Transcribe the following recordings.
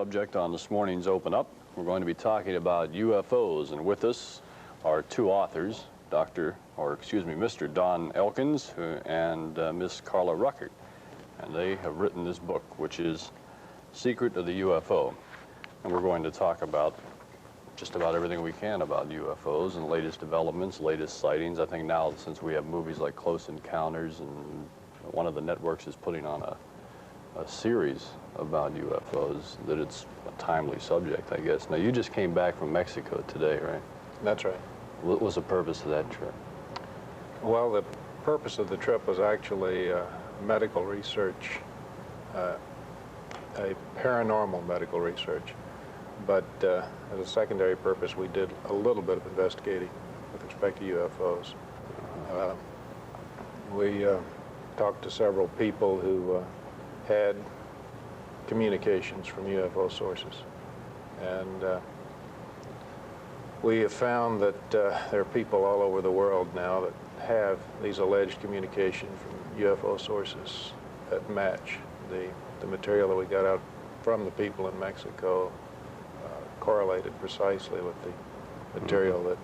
subject on this morning's Open Up. We're going to be talking about UFOs, and with us are two authors, Mr. Don Elkins and Miss Carla Ruckert. And they have written this book, which is Secret of the UFO. And we're going to talk about just about everything we can about UFOs and latest developments, latest sightings. I think now, since we have movies like Close Encounters, and one of the networks is putting on a series about UFOs, that it's a timely subject, I guess. Now, you just came back from Mexico today, right? That's right. What was the purpose of that trip? Well, the purpose of the trip was actually medical research, a paranormal medical research. But as a secondary purpose, we did a little bit of investigating with respect to UFOs. We talked to several people who had communications from UFO sources. And we have found that there are people all over the world now that have these alleged communication from UFO sources that match the material that we got out from the people in Mexico, correlated precisely with the material that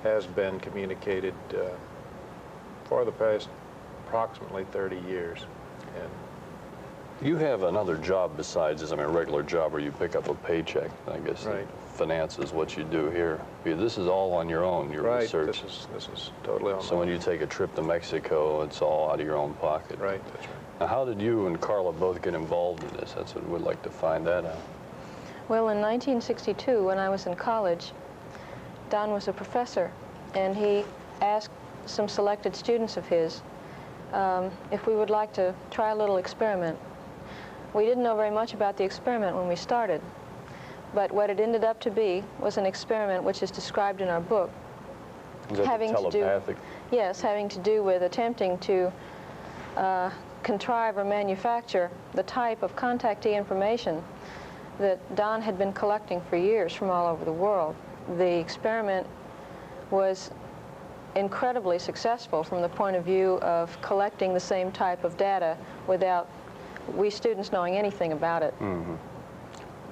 has been communicated for the past approximately 30 years. And you have another job besides this, I mean, a regular job where you pick up a paycheck, I guess. Right. Finances what you do here. This is all on your own, your research. This is totally on my own. So when you take a trip to Mexico, it's all out of your own pocket. Right, that's right. Now, how did you and Carla both get involved in this? That's what we'd like to find that out. Well, in 1962, when I was in college, Don was a professor, and he asked some selected students of his if we would like to try a little experiment. We didn't know very much about the experiment when we started, but what it ended up to be was an experiment which is described in our book. Is that telepathic? Yes, having to do with attempting to contrive or manufacture the type of contactee information that Don had been collecting for years from all over the world. The experiment was incredibly successful from the point of view of collecting the same type of data without we students knowing anything about it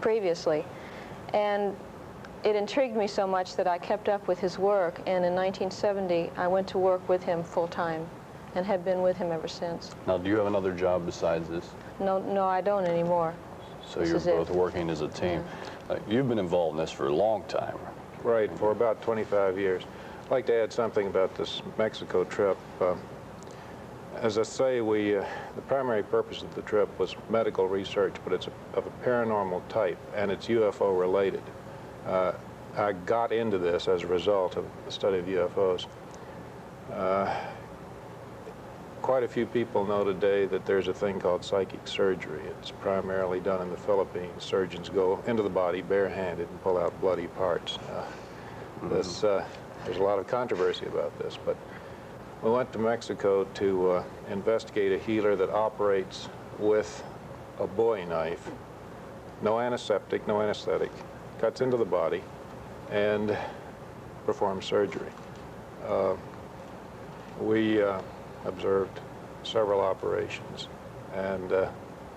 previously. And it intrigued me so much that I kept up with his work, and in 1970 I went to work with him full-time and have been with him ever since. Now, do you have another job besides this? No, I don't anymore. So you're both working as a team. Yeah. You've been involved in this for a long time. Right, for about 25 years. I'd like to add something about this Mexico trip. As I say, the primary purpose of the trip was medical research, but it's of a paranormal type, and it's UFO related. I got into this as a result of the study of UFOs. Quite a few people know today that there's a thing called psychic surgery. It's primarily done in the Philippines. Surgeons go into the body barehanded and pull out bloody parts. There's a lot of controversy about this, but we went to Mexico to investigate a healer that operates with a Bowie knife, no antiseptic, no anesthetic, cuts into the body and performs surgery. We observed several operations, and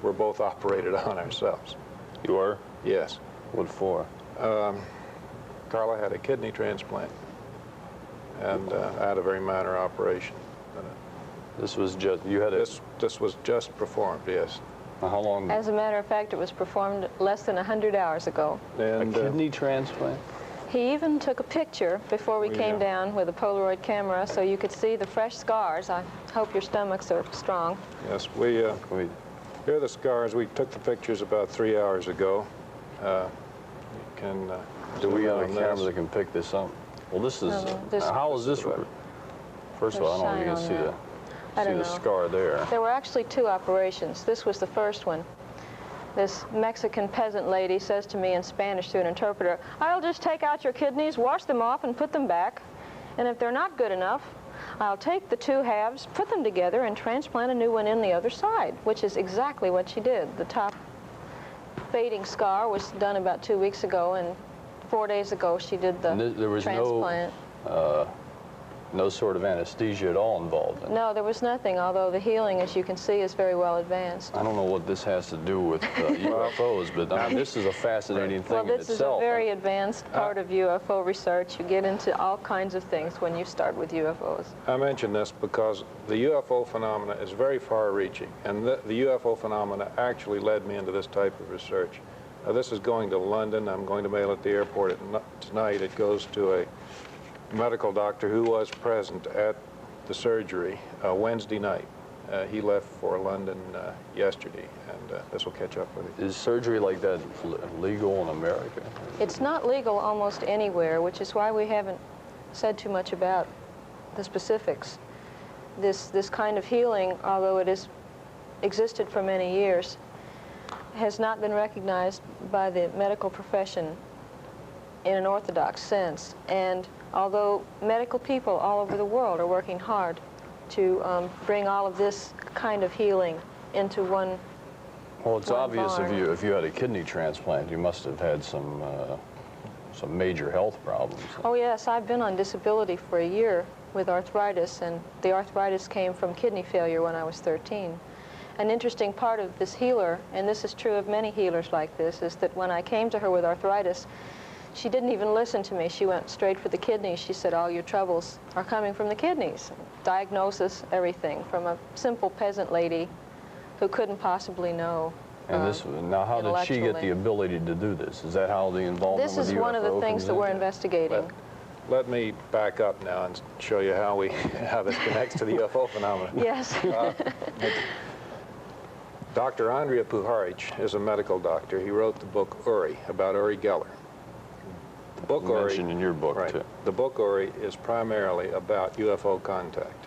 we're both operated on ourselves. You were? Yes. What for? Carla had a kidney transplant, and I had a very minor operation. This was just, you had a... This was just performed, yes. How long? As a matter of fact, it was performed less than 100 hours ago. And, a kidney transplant? He even took a picture before we came down with a Polaroid camera so you could see the fresh scars. I hope your stomachs are strong. Yes, here are the scars. We took the pictures about 3 hours ago. You can do we have a camera that can pick this up? Well, this is, how is this? First of all, I don't know if you can see the scar there. There were actually two operations. This was the first one. This Mexican peasant lady says to me in Spanish through an interpreter, "I'll just take out your kidneys, wash them off, and put them back. And if they're not good enough, I'll take the two halves, put them together, and transplant a new one in the other side," which is exactly what she did. The top fading scar was done about 2 weeks ago, and 4 days ago she did the transplant. No no sort of anesthesia at all involved in it. No, there was nothing, although the healing, as you can see, is very well advanced. I don't know what this has to do with UFOs, but I mean, this is a fascinating thing in Well, this itself. is a very advanced part of UFO research. You get into all kinds of things when you start with UFOs. I mention this because the UFO phenomena is very far-reaching, and the UFO phenomena actually led me into this type of research. Now, this is going to London. I'm going to mail it at the airport tonight. It goes to a medical doctor who was present at the surgery Wednesday night. He left for London yesterday, and this will catch up with you. Is surgery like that legal in America? It's not legal almost anywhere, which is why we haven't said too much about the specifics. This kind of healing, although it has existed for many years, has not been recognized by the medical profession in an orthodox sense. And although medical people all over the world are working hard to bring all of this kind of healing into one. Well, it's obvious if you had a kidney transplant, you must have had some major health problems. Oh yes, I've been on disability for a year with arthritis, and the arthritis came from kidney failure when I was 13. An interesting part of this healer, and this is true of many healers like this, is that when I came to her with arthritis, she didn't even listen to me. She went straight for the kidneys. She said, all your troubles are coming from the kidneys. Diagnosis, everything, from a simple peasant lady who couldn't possibly know. And now, how did she get the ability to do this? Is that how the involvement This with is UFO one of the things that we're investigating. Let me back up now and show you how this connects to the UFO phenomenon. Yes. Dr. Andrija Puharic is a medical doctor. He wrote the book Uri, about Uri Geller. The book Uri, mentioned in your book, right, too. The book Uri is primarily about UFO contact.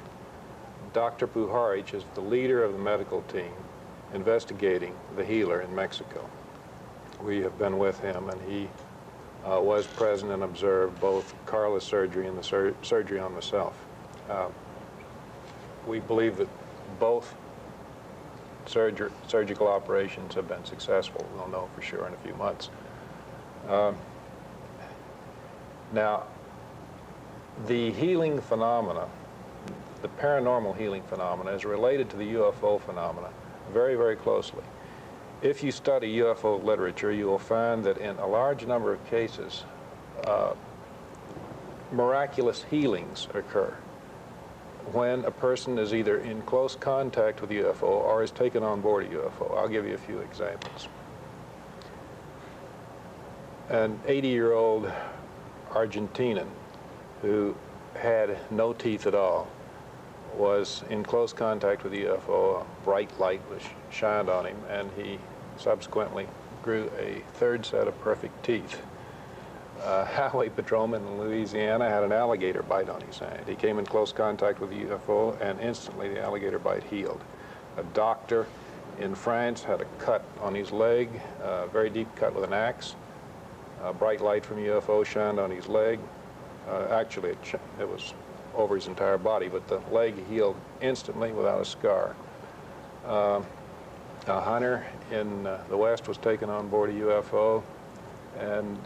Dr. Puharic is the leader of the medical team investigating the healer in Mexico. We have been with him, and he was present and observed both Carla's surgery and the surgery on myself. We believe that both surgical operations have been successful. We'll know for sure in a few months. Now, the healing phenomena, the paranormal healing phenomena, is related to the UFO phenomena very, very closely. If you study UFO literature, you will find that in a large number of cases, miraculous healings occur when a person is either in close contact with a UFO or is taken on board a UFO. I'll give you a few examples. An 80-year-old Argentinian who had no teeth at all was in close contact with a UFO. A bright light was shined on him, and he subsequently grew a third set of perfect teeth. Highway patrolman in Louisiana had an alligator bite on his hand. He came in close contact with the UFO, and instantly the alligator bite healed. A doctor in France had a cut on his leg, a very deep cut with an axe. A bright light from UFO shined on his leg. Actually, it was over his entire body, but the leg healed instantly without a scar. A hunter in the West was taken on board a UFO, and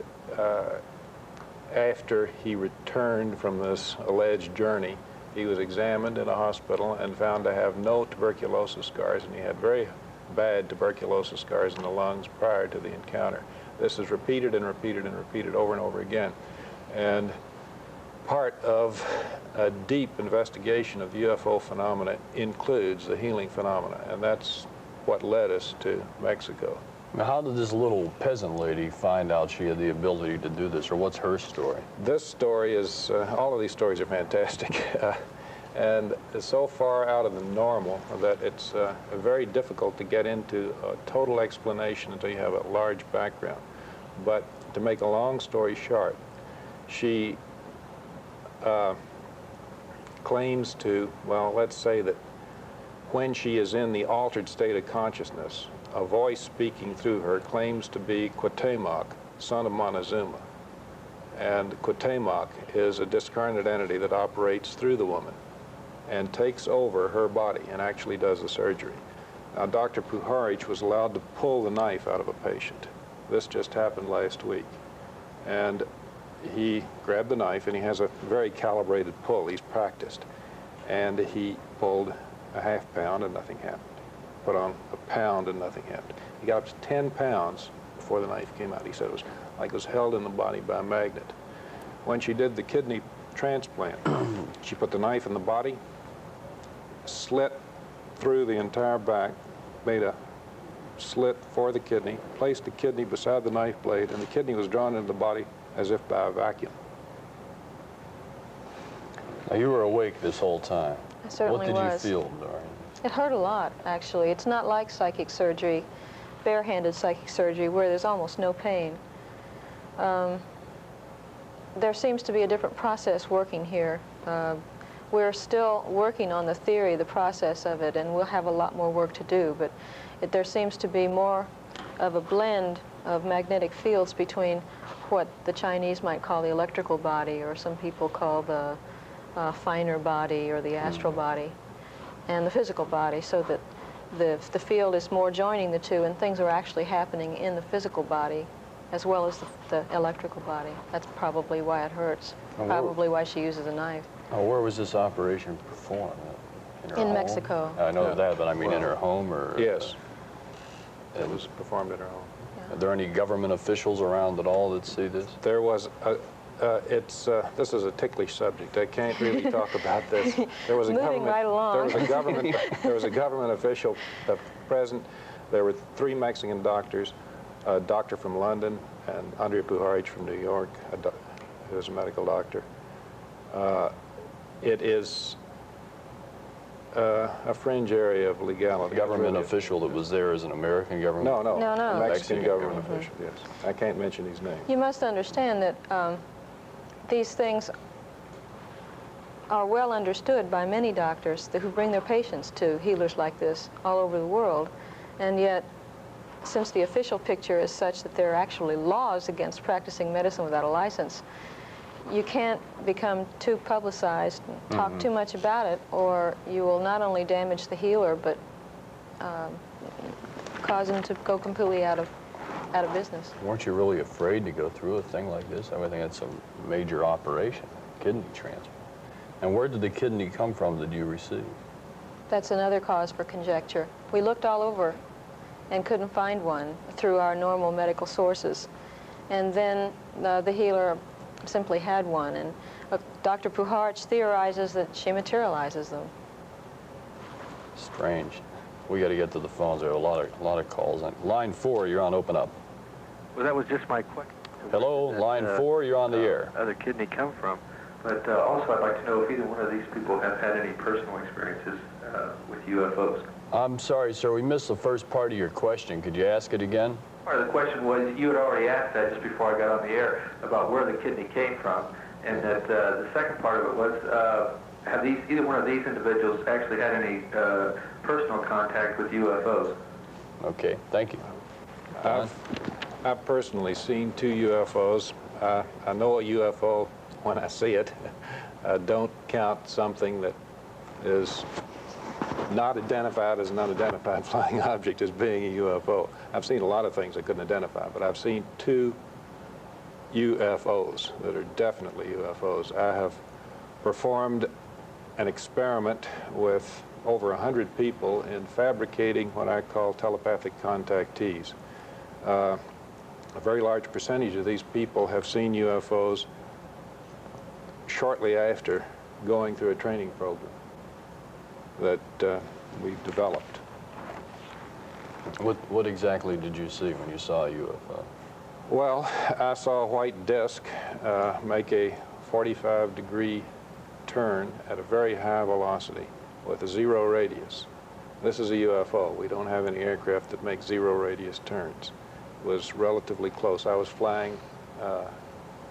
after he returned from this alleged journey, he was examined in a hospital and found to have no tuberculosis scars, and he had very bad tuberculosis scars in the lungs prior to the encounter. This is repeated and repeated and repeated over and over again. And part of a deep investigation of the UFO phenomena includes the healing phenomena, and that's what led us to Mexico. Now, how did this little peasant lady find out she had the ability to do this, or what's her story? This story is, all of these stories are fantastic, and is so far out of the normal that it's very difficult to get into a total explanation until you have a large background. But to make a long story short, she claims to, well, let's say that when she is in the altered state of consciousness, a voice speaking through her claims to be Cuauhtemoc, son of Montezuma. And Cuauhtemoc is a discarnate entity that operates through the woman and takes over her body and actually does the surgery. Now, Dr. Puharic was allowed to pull the knife out of a patient. This just happened last week. And he grabbed the knife, and he has a very calibrated pull. He's practiced. And he pulled a ½ pound and nothing happened. Put on a pound and nothing happened. He got up to 10 pounds before the knife came out. He said it was like it was held in the body by a magnet. When she did the kidney transplant, she put the knife in the body, slit through the entire back, made a slit for the kidney, placed the kidney beside the knife blade, and the kidney was drawn into the body as if by a vacuum. Now, you were awake this whole time. I certainly was. What did you feel, Doreen? It hurt a lot, actually. It's not like psychic surgery, barehanded psychic surgery, where there's almost no pain. There seems to be a different process working here. We're still working on the theory, the process of it, and we'll have a lot more work to do, but there seems to be more of a blend of magnetic fields between what the Chinese might call the electrical body, or some people call the finer body or the astral body, and the physical body, so that the field is more joining the two, and things are actually happening in the physical body as well as the electrical body. That's probably why it hurts, probably why she uses a knife. Oh, where was this operation performed? In Mexico. I know that, but I mean, in her home, or? Yes. It was performed at her home. Are there any government officials around at all that see this? There was this is a ticklish subject. I can't really talk about this. There was a Moving right along. There was a government official present. There were 3 Mexican doctors, a doctor from London, and Andrea Pujarich from New York, who is a medical doctor. It is a fringe area of legality. A government official that was there as an American government? No. No. Mexican government official, yes. I can't mention his name. You must understand that these things are well understood by many doctors who bring their patients to healers like this all over the world, and yet, since the official picture is such that there are actually laws against practicing medicine without a license, you can't become too publicized, talk too much about it, or you will not only damage the healer, but cause him to go completely out of business. Weren't you really afraid to go through a thing like this? I would think it's a major operation, kidney transplant. And where did the kidney come from that you received? That's another cause for conjecture. We looked all over and couldn't find one through our normal medical sources. And then the healer simply had one, and Dr. Pujarich theorizes that she materializes them. Strange. We got to get to the phones. There are a lot of calls. Line 4, you're on Open Up. Well, that was just my question. Hello, line 4, you're on the air. Other kidney come from. But also, I'd like to know if either one of these people have had any personal experiences with UFOs. I'm sorry, sir. We missed the first part of your question. Could you ask it again? Well, the question was, you had already asked that just before I got on the air about where the kidney came from, and that the second part of it was, have either one of these individuals actually had any personal contact with UFOs? Okay, thank you. I've personally seen 2 UFOs. I know a UFO when I see it. I don't count something that is not identified as an unidentified flying object as being a UFO. I've seen a lot of things I couldn't identify, but I've seen 2 UFOs that are definitely UFOs. I have performed an experiment with over 100 people in fabricating what I call telepathic contactees. A very large percentage of these people have seen UFOs shortly after going through a training program that we've developed. What exactly did you see when you saw a UFO? Well, I saw a white disk make a 45-degree turn at a very high velocity with a 0 radius. This is a UFO. We don't have any aircraft that make 0 radius turns. It was relatively close. I was flying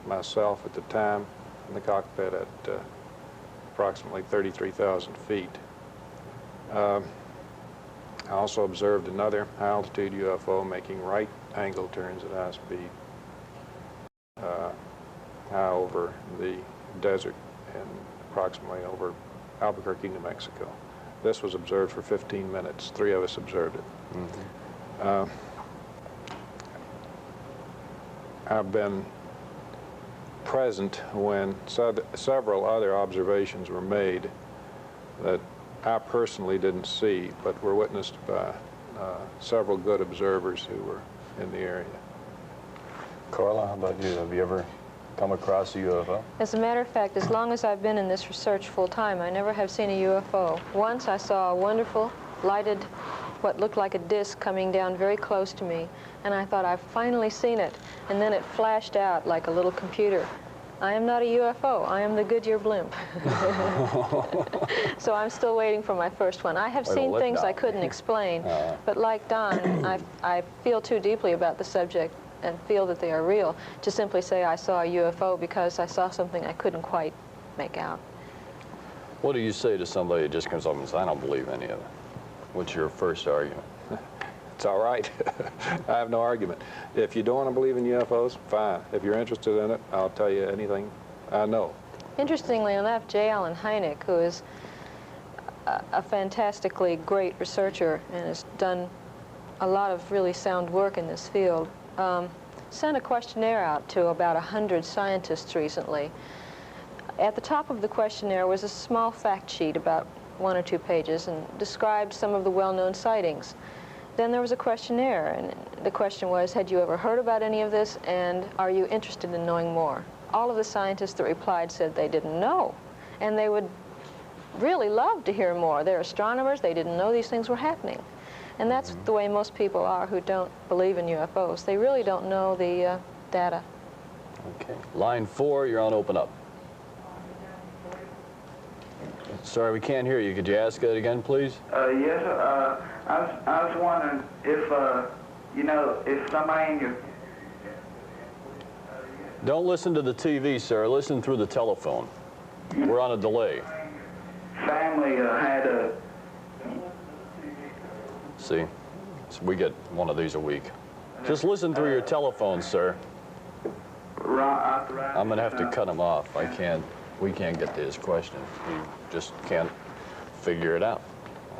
myself at the time in the cockpit at approximately 33,000 feet. I also observed another high-altitude UFO making right-angle turns at high speed high over the desert and approximately over Albuquerque, New Mexico. This was observed for 15 minutes. 3 of us observed it. I've been present when several other observations were made that I personally didn't see, but were witnessed by several good observers who were in the area. Carla, how about you? Have you ever come across a UFO? As a matter of fact, as long as I've been in this research full-time, I never have seen a UFO. Once I saw a wonderful, lighted, what looked like a disc coming down very close to me, and I thought, I've finally seen it. And then it flashed out like a little computer. I am not a UFO. I am the Goodyear blimp. So I'm still waiting for my first one. I have seen things I couldn't explain, but like Don, I feel too deeply about the subject and feel that they are real to simply say I saw a UFO because I saw something I couldn't quite make out. What do you say to somebody that just comes up and says, I don't believe any of it? What's your first argument? It's all right. I have no argument. If you don't want to believe in UFOs, fine. If you're interested in it, I'll tell you anything I know. Interestingly enough, J. Allen Hynek, who is a fantastically great researcher and has done a lot of really sound work in this field, sent a questionnaire out to about 100 scientists recently. At the top of the questionnaire was a small fact sheet about 1 or 2 pages and described some of the well-known sightings. Then there was a questionnaire, and the question was, had you ever heard about any of this, and are you interested in knowing more? All of the scientists that replied said they didn't know, and they would really love to hear more. They're astronomers. They didn't know these things were happening. And that's the way most people are who don't believe in UFOs. They really don't know the data. Okay. Line 4, you're on Open Up. Sorry, we can't hear you. Could you ask that again, please? Yes, I was wondering if, you know, if somebody in your... Don't listen to the TV, sir. Listen through the telephone. We're on a delay. Family had a... See, so we get one of these a week. Just listen through your telephone, sir. I'm going to have to cut him off. We can't get to his question. He just can't figure it out.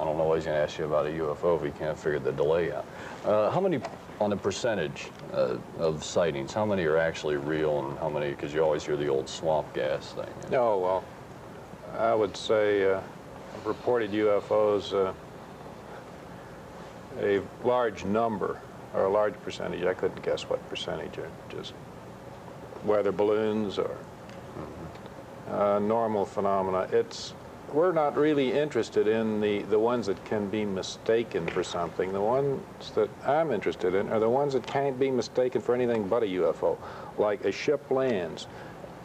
I don't know why he's going to ask you about a UFO if he can't figure the delay out. How many, on the percentage of sightings, how many are actually real and how many, because you always hear the old swamp gas thing. No, well, I would say reported UFOs, a large number, or a large percentage, I couldn't guess what percentage, are just weather balloons or normal phenomena. We're not really interested in the ones that can be mistaken for something. The ones that I'm interested in are the ones that can't be mistaken for anything but a UFO. Like a ship lands,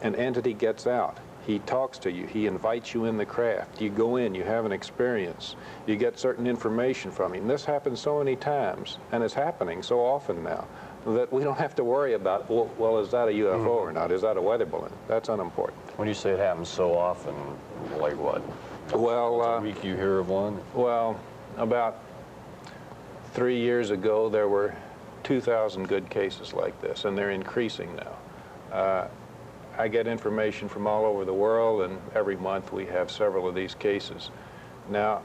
an entity gets out, he talks to you, he invites you in the craft, you go in, you have an experience, you get certain information from him. This happens so many times, and it's happening so often now, that we don't have to worry about, well, is that a UFO or not? Is that a weather balloon? That's unimportant. When you say it happens so often, like what? Well, a week you hear of one? Well, about 3 years ago, there were 2,000 good cases like this, and they're increasing now. I get information from all over the world, and every month we have several of these cases. Now,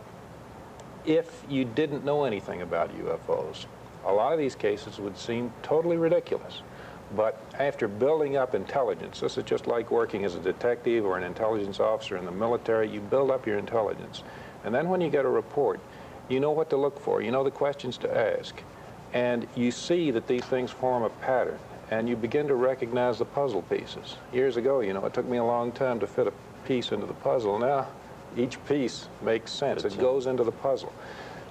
if you didn't know anything about UFOs, a lot of these cases would seem totally ridiculous. But after building up intelligence, this is just like working as a detective or an intelligence officer in the military, you build up your intelligence. And then when you get a report, you know what to look for, you know the questions to ask, and you see that these things form a pattern, and you begin to recognize the puzzle pieces. Years ago, you know, it took me a long time to fit a piece into the puzzle. Now, each piece makes sense. It goes into the puzzle.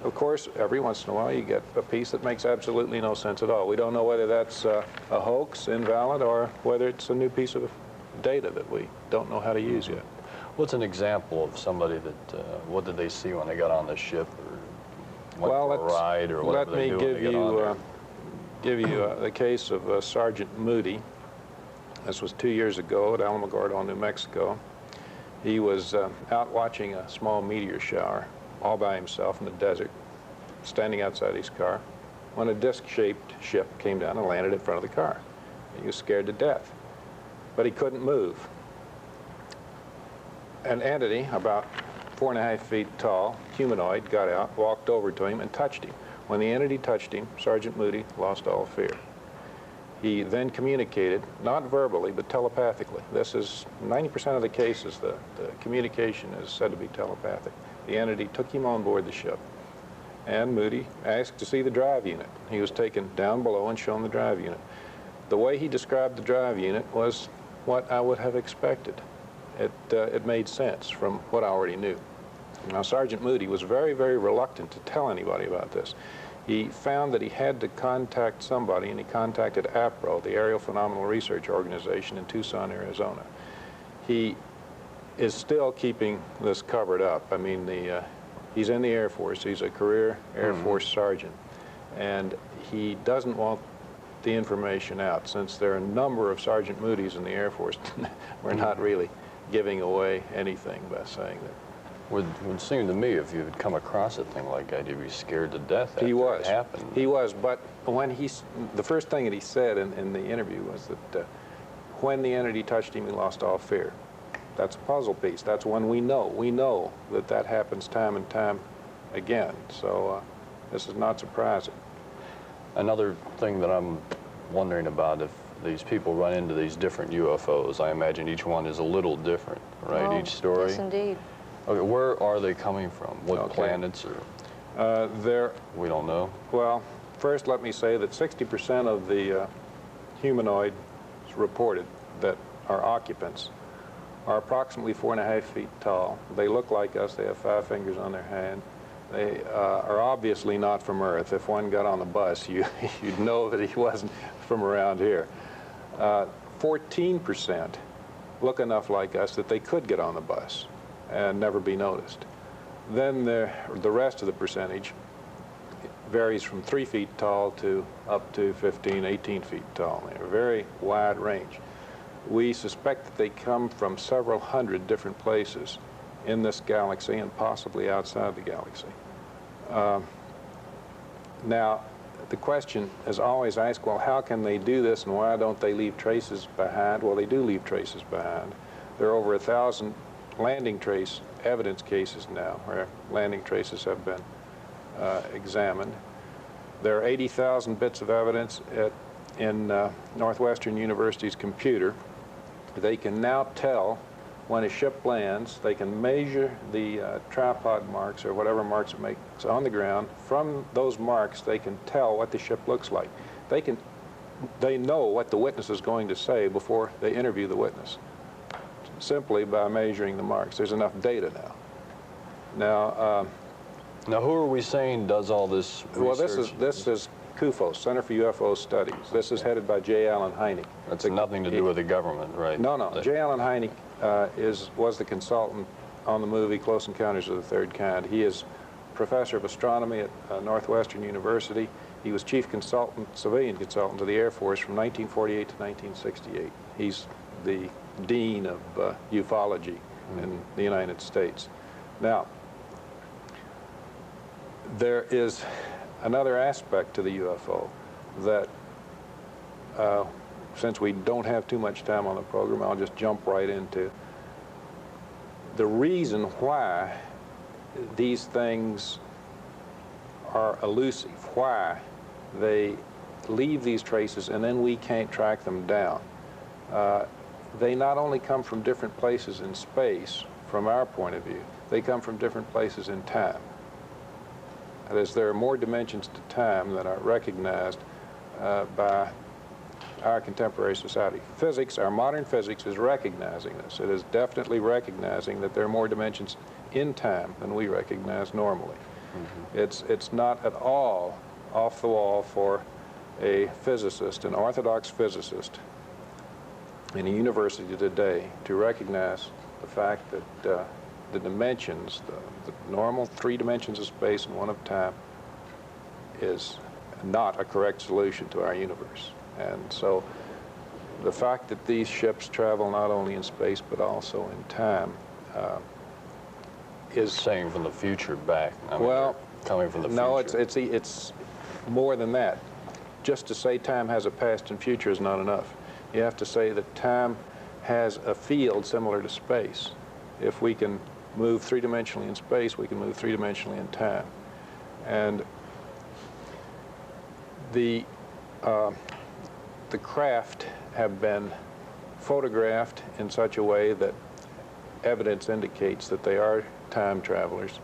Of course, every once in a while you get a piece that makes absolutely no sense at all. We don't know whether that's a hoax, invalid, or whether it's a new piece of data that we don't know how to use yet. What's an example of somebody that, what did they see when they got on the ship or went for a ride or whatever they do when they get on there? Let me give you the case of Sergeant Moody. This was 2 years ago at Alamogordo, New Mexico. He was out watching a small meteor shower all by himself in the desert, standing outside his car, when a disc-shaped ship came down and landed in front of the car. He was scared to death, but he couldn't move. An entity about 4.5 feet tall, humanoid, got out, walked over to him, and touched him. When the entity touched him, Sergeant Moody lost all fear. He then communicated, not verbally, but telepathically. This is 90% of the cases, the communication is said to be telepathic. The entity took him on board the ship, and Moody asked to see the drive unit. He was taken down below and shown the drive unit. The way he described the drive unit was what I would have expected. It made sense from what I already knew. Now, Sergeant Moody was very, very reluctant to tell anybody about this. He found that he had to contact somebody, and he contacted APRO, the Aerial Phenomenal Research Organization in Tucson, Arizona. He is still keeping this covered up. I mean, he's in the Air Force. He's a career Air Force sergeant, and he doesn't want the information out. Since there are a number of Sergeant Moody's in the Air Force, we're not really giving away anything by saying that. Would seem to me, if you had come across a thing like that, you'd be scared to death after it happened. He was, but when the first thing that he said in the interview was that when the entity touched him, he lost all fear. That's a puzzle piece. That's one we know. We know that that happens time and time again. So this is not surprising. Another thing that I'm wondering about, if these people run into these different UFOs, I imagine each one is a little different, right? Oh, each story? Yes, indeed. Okay, where are they coming from? What planets? Or we don't know. Well, first let me say that 60% of the humanoids reported that are occupants are approximately 4.5 feet tall. They look like us. They have 5 fingers on their hand. They are obviously not from Earth. If one got on the bus, you'd know that he wasn't from around here. 14% look enough like us that they could get on the bus and never be noticed. Then the rest of the percentage varies from 3 feet tall to up to 15, 18 feet tall. They're a very wide range. We suspect that they come from several hundred different places in this galaxy and possibly outside the galaxy. Now, the question is always asked, well, how can they do this and why don't they leave traces behind? Well, they do leave traces behind. There are over 1,000 landing trace evidence cases now where landing traces have been examined. There are 80,000 bits of evidence in Northwestern University's computer. They can now tell when a ship lands. They can measure the tripod marks or whatever marks it makes on the ground. From those marks, they can tell what the ship looks like. They know what the witness is going to say before they interview the witness, simply by measuring the marks. There's enough data now. Now, who are we saying does all this research? Well, this is CUFO, Center for UFO Studies. This is headed by J. Allen Hynek. That's nothing to do with the government, right? No. J. Allen Hynek was the consultant on the movie Close Encounters of the Third Kind. He is professor of astronomy at Northwestern University. He was chief consultant, civilian consultant to the Air Force from 1948 to 1968. He's the dean of ufology in the United States. Now, there is another aspect to the UFO that, since we don't have too much time on the program, I'll just jump right into the reason why these things are elusive, why they leave these traces and then we can't track them down. They not only come from different places in space, from our point of view, they come from different places in time. That is, there are more dimensions to time that are recognized by our contemporary society. Physics, our modern physics, is recognizing this. It is definitely recognizing that there are more dimensions in time than we recognize normally. It's not at all off the wall for a physicist, an orthodox physicist in a university today, to recognize the fact that the dimensions, the normal 3 dimensions of space and 1 of time, is not a correct solution to our universe. And so the fact that these ships travel not only in space but also in time is saying from the future back. I mean, well, coming from the future. No, it's more than that. Just to say time has a past and future is not enough. You have to say that time has a field similar to space. If we can move 3-dimensionally in space, we can move 3-dimensionally in time. And the the craft have been photographed in such a way that evidence indicates that they are time travelers,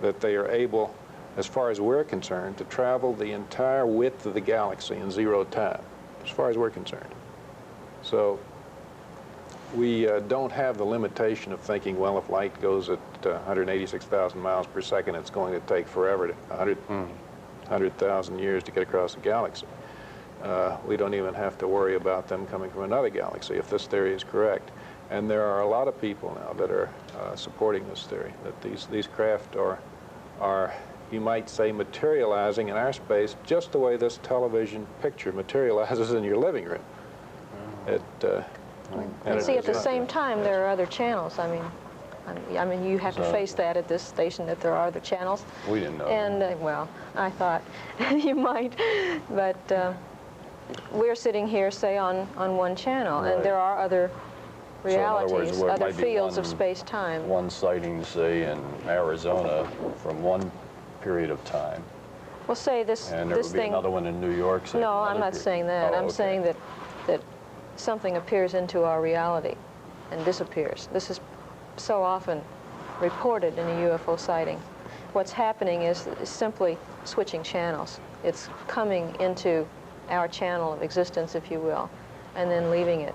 that they are able, as far as we're concerned, to travel the entire width of the galaxy in 0 time, as far as we're concerned. So we don't have the limitation of thinking, well, if light goes at 186,000 miles per second, it's going to take forever, 100,000 years to get across the galaxy. We don't even have to worry about them coming from another galaxy if this theory is correct. And there are a lot of people now that are supporting this theory, that these craft are, you might say, materializing in our space just the way this television picture materializes in your living room. And see, at the same time, there are other channels. I mean, you have to face that at this station, that there are other channels. We didn't know. And, well, I thought you might. But we're sitting here, say, on one channel, right. And there are other realities, so in other words, other fields of space-time. One sighting, say, in Arizona from one period of time. Well, say this And there this would be thing. another one in New York. Say, No, I'm not saying that. I'm saying that something appears into our reality and disappears. This is so often reported in a UFO sighting. What's happening is simply switching channels. It's coming into our channel of existence, if you will, and then leaving it.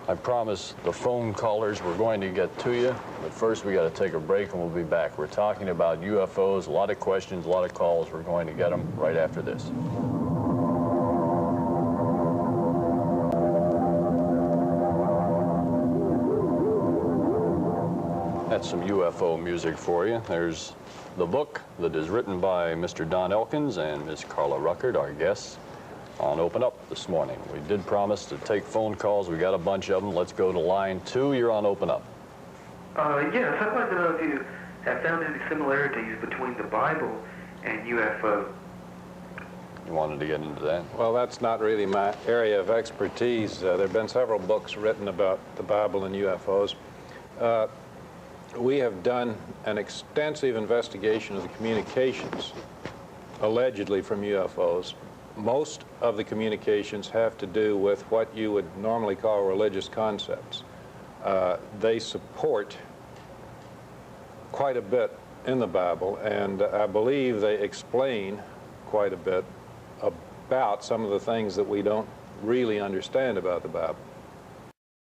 I promise the phone callers we're going to get to you, but first we got to take a break and we'll be back. We're talking about UFOs, a lot of questions, a lot of calls. We're going to get them right after this. That's some UFO music for you. There's the book that is written by Mr. Don Elkins and Ms. Carla Ruckert, our guests, on Open Up this morning. We did promise to take phone calls. We got a bunch of them. Let's go to line 2. You're on Open Up. Yes, I'd like to know if you have found any similarities between the Bible and UFO. You wanted to get into that? Well, that's not really my area of expertise. There have been several books written about the Bible and UFOs. We have done an extensive investigation of the communications, allegedly from UFOs. Most of the communications have to do with what you would normally call religious concepts. They support quite a bit in the Bible, and I believe they explain quite a bit about some of the things that we don't really understand about the Bible.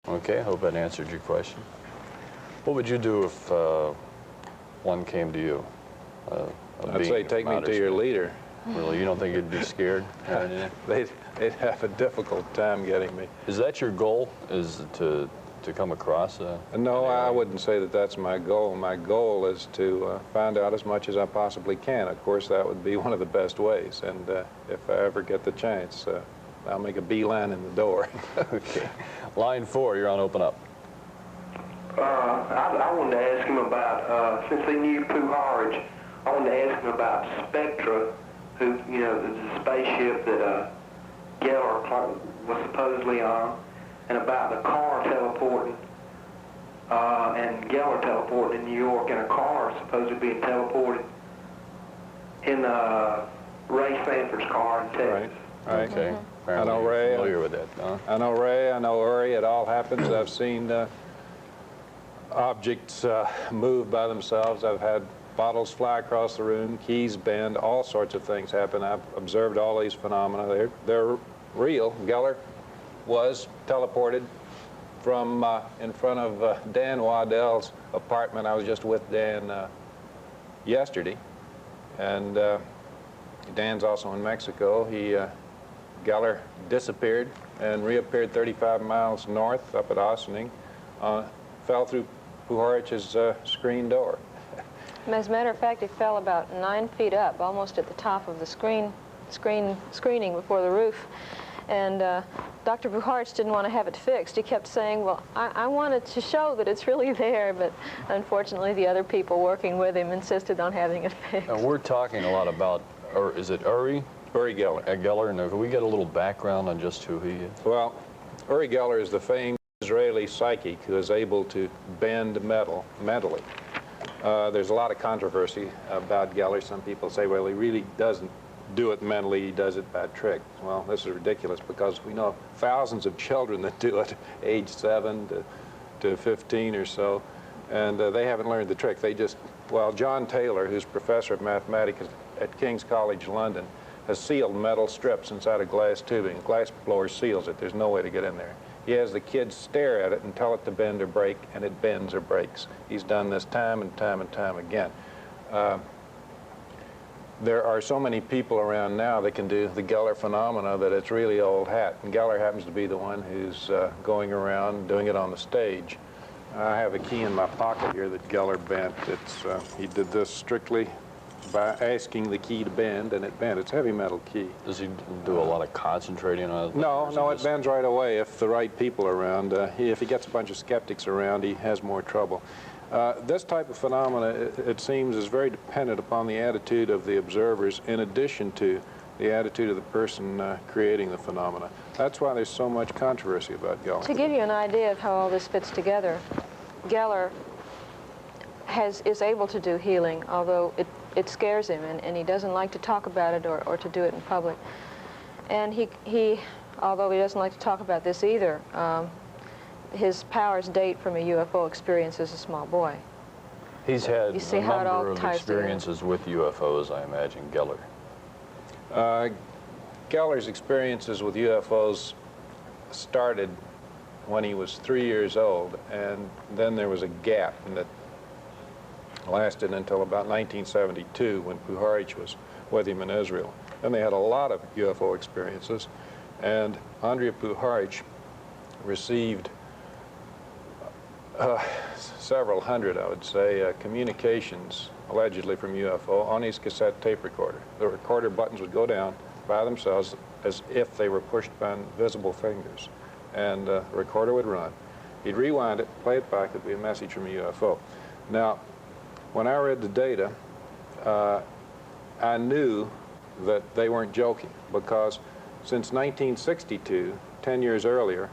Okay, I hope that answered your question. What would you do if one came to you? I'd say take me to your leader. Really, you don't think you'd be scared? They'd have a difficult time getting me. Is that your goal, is to come across No, I wouldn't say that that's my goal. My goal is to find out as much as I possibly can. Of course, that would be one of the best ways. And if I ever get the chance, I'll make a beeline in the door. Okay. Line 4, you're on Open Up. I wanted to ask him about, since they knew Puharich, I wanted to ask him about Spectra, who, you know, the spaceship that Geller was supposedly on, and about the car teleporting, and Geller teleporting in New York, and a car supposedly being teleported in Ray Sanford's car in Texas. Right. Okay. I know Ray. Familiar with that, huh? I know Ray. I know Uri. It all happens. I've seen objects move by themselves. I've had bottles fly across the room, keys bend, all sorts of things happen. I've observed all these phenomena. They're real. Geller was teleported from in front of Dan Waddell's apartment. I was just with Dan yesterday, and Dan's also in Mexico. Geller disappeared and reappeared 35 miles north up at Ossining, fell through Puharich's screen door. As a matter of fact, it fell about 9 feet up, almost at the top of the screening before the roof. And Dr. Puharich didn't want to have it fixed. He kept saying, well, I wanted to show that it's really there, but unfortunately the other people working with him insisted on having it fixed. Now, we're talking a lot about, or is it Uri? Uri Geller. Geller. Now, can we get a little background on just who he is? Well, Uri Geller is the famed Israeli psychic who is able to bend metal mentally. There's a lot of controversy about Geller. Some people say, well, he really doesn't do it mentally, he does it by trick. Well, this is ridiculous because we know thousands of children that do it, age 7 to 15 or so, and they haven't learned the trick. They just, well, John Taylor, who's professor of mathematics at King's College London, has sealed metal strips inside a glass tubing. Glass blower seals it. There's no way to get in there. He has the kids stare at it and tell it to bend or break, and it bends or breaks. He's done this time and time and time again. There are so many people around now that can do the Geller phenomena that it's really old hat. And Geller happens to be the one who's going around doing it on the stage. I have a key in my pocket here that Geller bent. He did this strictly by asking the key to bend, and it bent. It's a heavy metal key. Does he do a lot of concentrating on it? No, it bends right away if the right people are around. If he gets a bunch of skeptics around, he has more trouble. This type of phenomena, it seems, is very dependent upon the attitude of the observers in addition to the attitude of the person creating the phenomena. That's why there's so much controversy about Geller. To give you an idea of how all this fits together, Geller is able to do healing, although it scares him, and he doesn't like to talk about it or to do it in public. And he although he doesn't like to talk about this either, his powers date from a UFO experience as a small boy. He's had a number of ties experiences with UFOs, I imagine, Geller. Geller's experiences with UFOs started when he was 3 years old, and then there was a gap, and that lasted until about 1972 when Puharich was with him in Israel. Then they had a lot of UFO experiences, and Andrei Puharich received several hundred, I would say, communications, allegedly from UFO, on his cassette tape recorder. The recorder buttons would go down by themselves as if they were pushed by invisible fingers, and the recorder would run. He'd rewind it, play it back, it'd be a message from a UFO. Now, when I read the data, I knew that they weren't joking, because since 1962, 10 years earlier,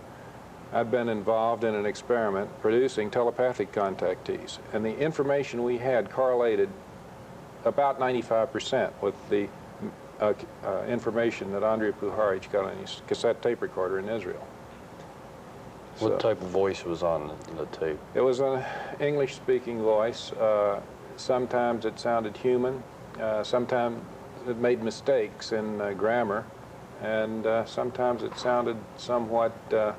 I've been involved in an experiment producing telepathic contactees, and the information we had correlated about 95% with the information that Andrei Puharich got on his cassette tape recorder in Israel. What type of voice was on the tape? It was an English-speaking voice. Sometimes it sounded human. Sometimes it made mistakes in grammar. And sometimes it sounded somewhat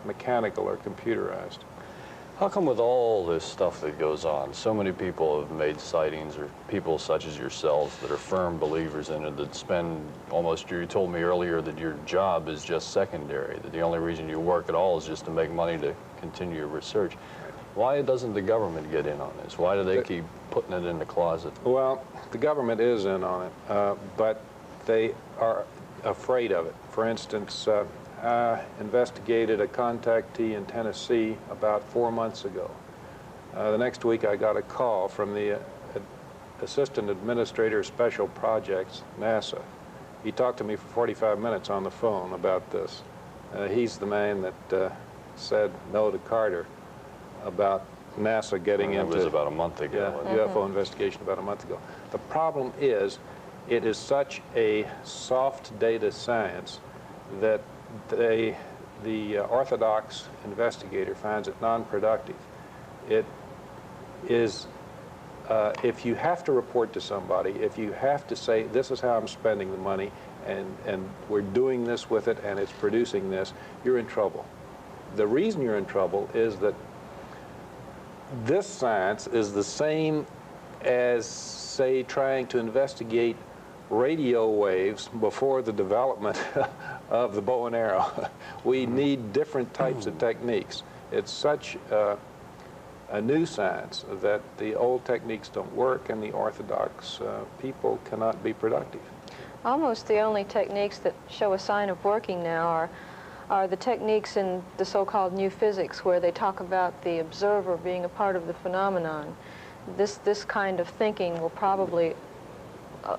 mechanical or computerized. How come with all this stuff that goes on, so many people have made sightings, or people such as yourselves that are firm believers in it, that spend almost, you told me earlier that your job is just secondary, that the only reason you work at all is just to make money to continue your research. Why doesn't the government get in on this? Why do they keep putting it in the closet? Well, the government is in on it, but they are afraid of it. For instance, I investigated a contactee in Tennessee about 4 months ago. The next week I got a call from the Assistant Administrator of Special Projects, NASA. He talked to me for 45 minutes on the phone about this. He's the man that said no to Carter about NASA getting into... It was about a month ago. Yeah, UFO investigation about a month ago. The problem is, it is such a soft data science that the orthodox investigator finds it non-productive. It is, if you have to report to somebody, if you have to say, this is how I'm spending the money, and we're doing this with it, and it's producing this, you're in trouble. The reason you're in trouble is that this science is the same as, say, trying to investigate radio waves before the development of the bow and arrow. We need different types of techniques. It's such a new science that the old techniques don't work, and the orthodox people cannot be productive. Almost the only techniques that show a sign of working now are the techniques in the so-called new physics, where they talk about the observer being a part of the phenomenon. This kind of thinking will probably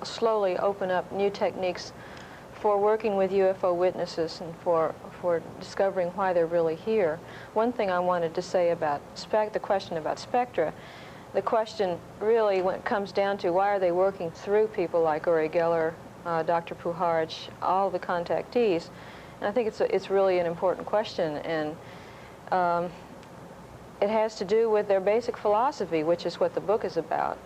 slowly open up new techniques for working with UFO witnesses and for discovering why they're really here. One thing I wanted to say about the question about spectra, the question really, when it comes down to why are they working through people like Uri Geller, Dr. Puharich, all the contactees. And I think it's really an important question, and it has to do with their basic philosophy, which is what the book is about.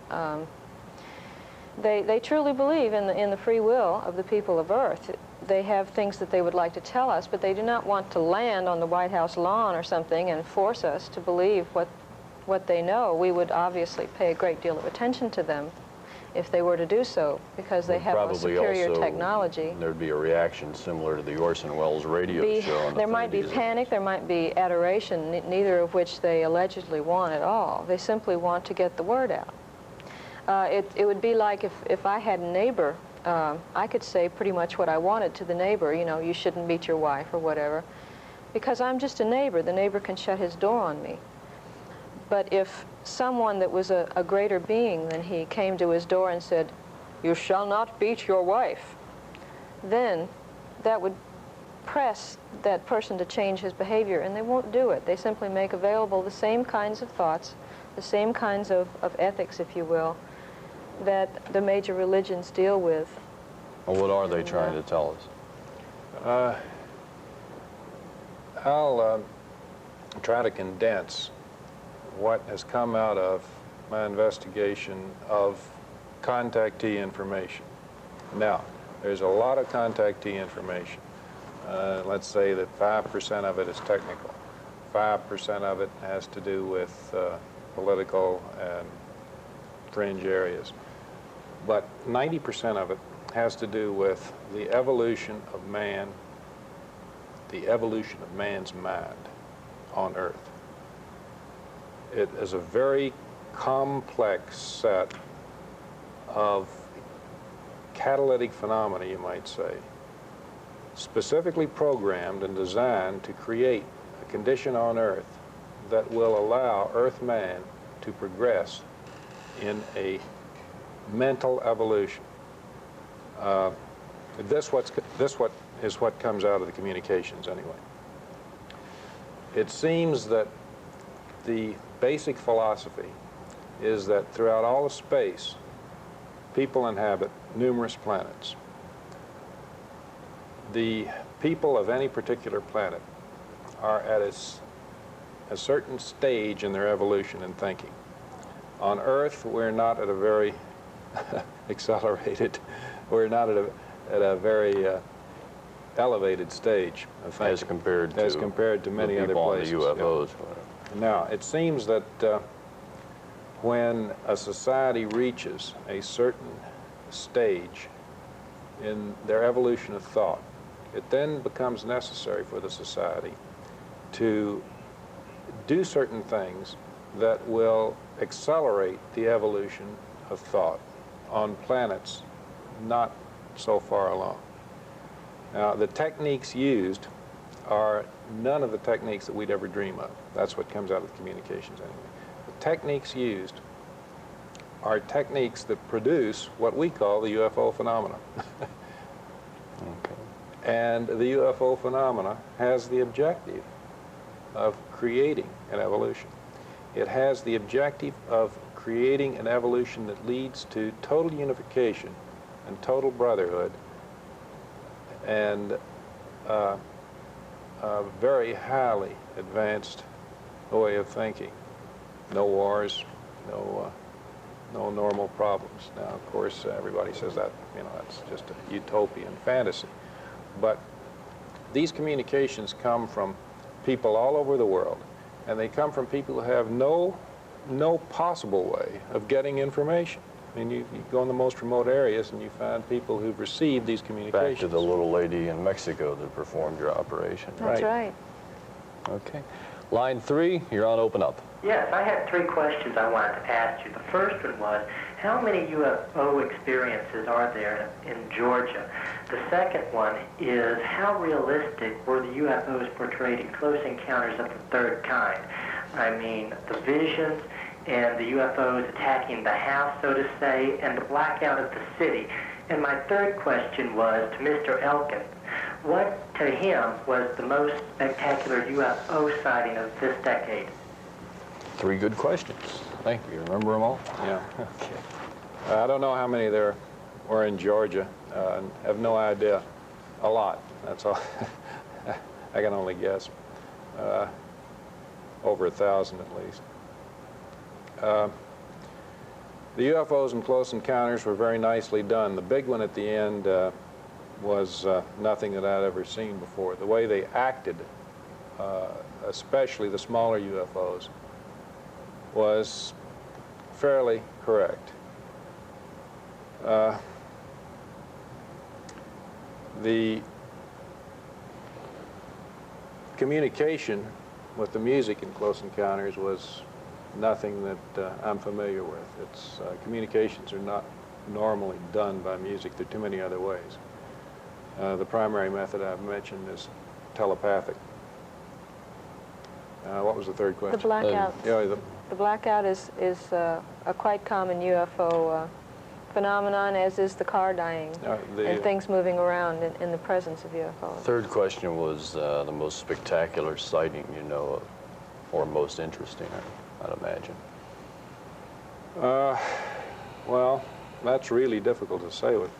They truly believe in the free will of the people of Earth. They have things that they would like to tell us, but they do not want to land on the White House lawn or something and force us to believe what they know. We would obviously pay a great deal of attention to them if they were to do so, because they have a superior technology. There'd be a reaction similar to the Orson Welles radio show. On there might be panic, there might be adoration, neither of which they allegedly want at all. They simply want to get the word out. It would be like if I had a neighbor, I could say pretty much what I wanted to the neighbor, you know, you shouldn't beat your wife or whatever, because I'm just a neighbor. The neighbor can shut his door on me. But if someone that was a greater being than he came to his door and said, "You shall not beat your wife," then that would press that person to change his behavior, and they won't do it. They simply make available the same kinds of thoughts, the same kinds of ethics, if you will, that the major religions deal with. Well, what are they trying to tell us? I'll try to condense what has come out of my investigation of contactee information. Now, there's a lot of contactee information. Let's say that 5% of it is technical. 5% of it has to do with political and fringe areas. But 90% of it has to do with the evolution of man, the evolution of man's mind on Earth. It is a very complex set of catalytic phenomena, you might say, specifically programmed and designed to create a condition on Earth that will allow Earth man to progress in a mental evolution. This is what comes out of the communications anyway. It seems that the basic philosophy is that throughout all of space, people inhabit numerous planets. The people of any particular planet are at a certain stage in their evolution and thinking. On Earth, we're not at a very accelerated, we're not at a very elevated stage of thinking. As compared to many other places. The UFOs. Now, it seems that when a society reaches a certain stage in their evolution of thought, it then becomes necessary for the society to do certain things that will accelerate the evolution of thought on planets not so far along. Now, the techniques used are none of the techniques that we'd ever dream of. That's what comes out of the communications anyway. The techniques used are techniques that produce what we call the UFO phenomena. Okay. And the UFO phenomena has the objective of creating an evolution. It has the objective of creating an evolution that leads to total unification and total brotherhood and a very highly advanced way of thinking. No wars, no normal problems. Now, of course, everybody says that, you know, that's just a utopian fantasy. But these communications come from people all over the world, and they come from people who have no possible way of getting information. I mean, you go in the most remote areas and you find people who've received these communications. Back to the little lady in Mexico that performed your operation. That's right. Okay. Line 3, you're on Open Up. Yes, I had 3 questions I wanted to ask you. The first one was, how many UFO experiences are there in Georgia? The second one is, how realistic were the UFOs portrayed in Close Encounters of the Third Kind? I mean, the visions and the UFOs attacking the house, so to say, and the blackout of the city. And my third question was to Mr. Elkins. What, to him, was the most spectacular UFO sighting of this decade? 3 good questions. Thank you. Remember them all? Yeah. Okay. I don't know how many there were in Georgia. have no idea. A lot, that's all. I can only guess. Over 1,000 at least. The UFOs and close encounters were very nicely done. The big one at the end was nothing that I'd ever seen before. The way they acted, especially the smaller UFOs, was fairly correct. The communication with the music in Close Encounters was nothing that I'm familiar with. Its communications are not normally done by music. There are too many other ways. The primary method I've mentioned is telepathic. What was the third question? The blackout. Yeah, the blackout is a quite common UFO phenomenon, as is the car dying and things moving around in the presence of UFOs. Third question was the most spectacular sighting you know of, or most interesting, I'd imagine. Well, that's really difficult to say. With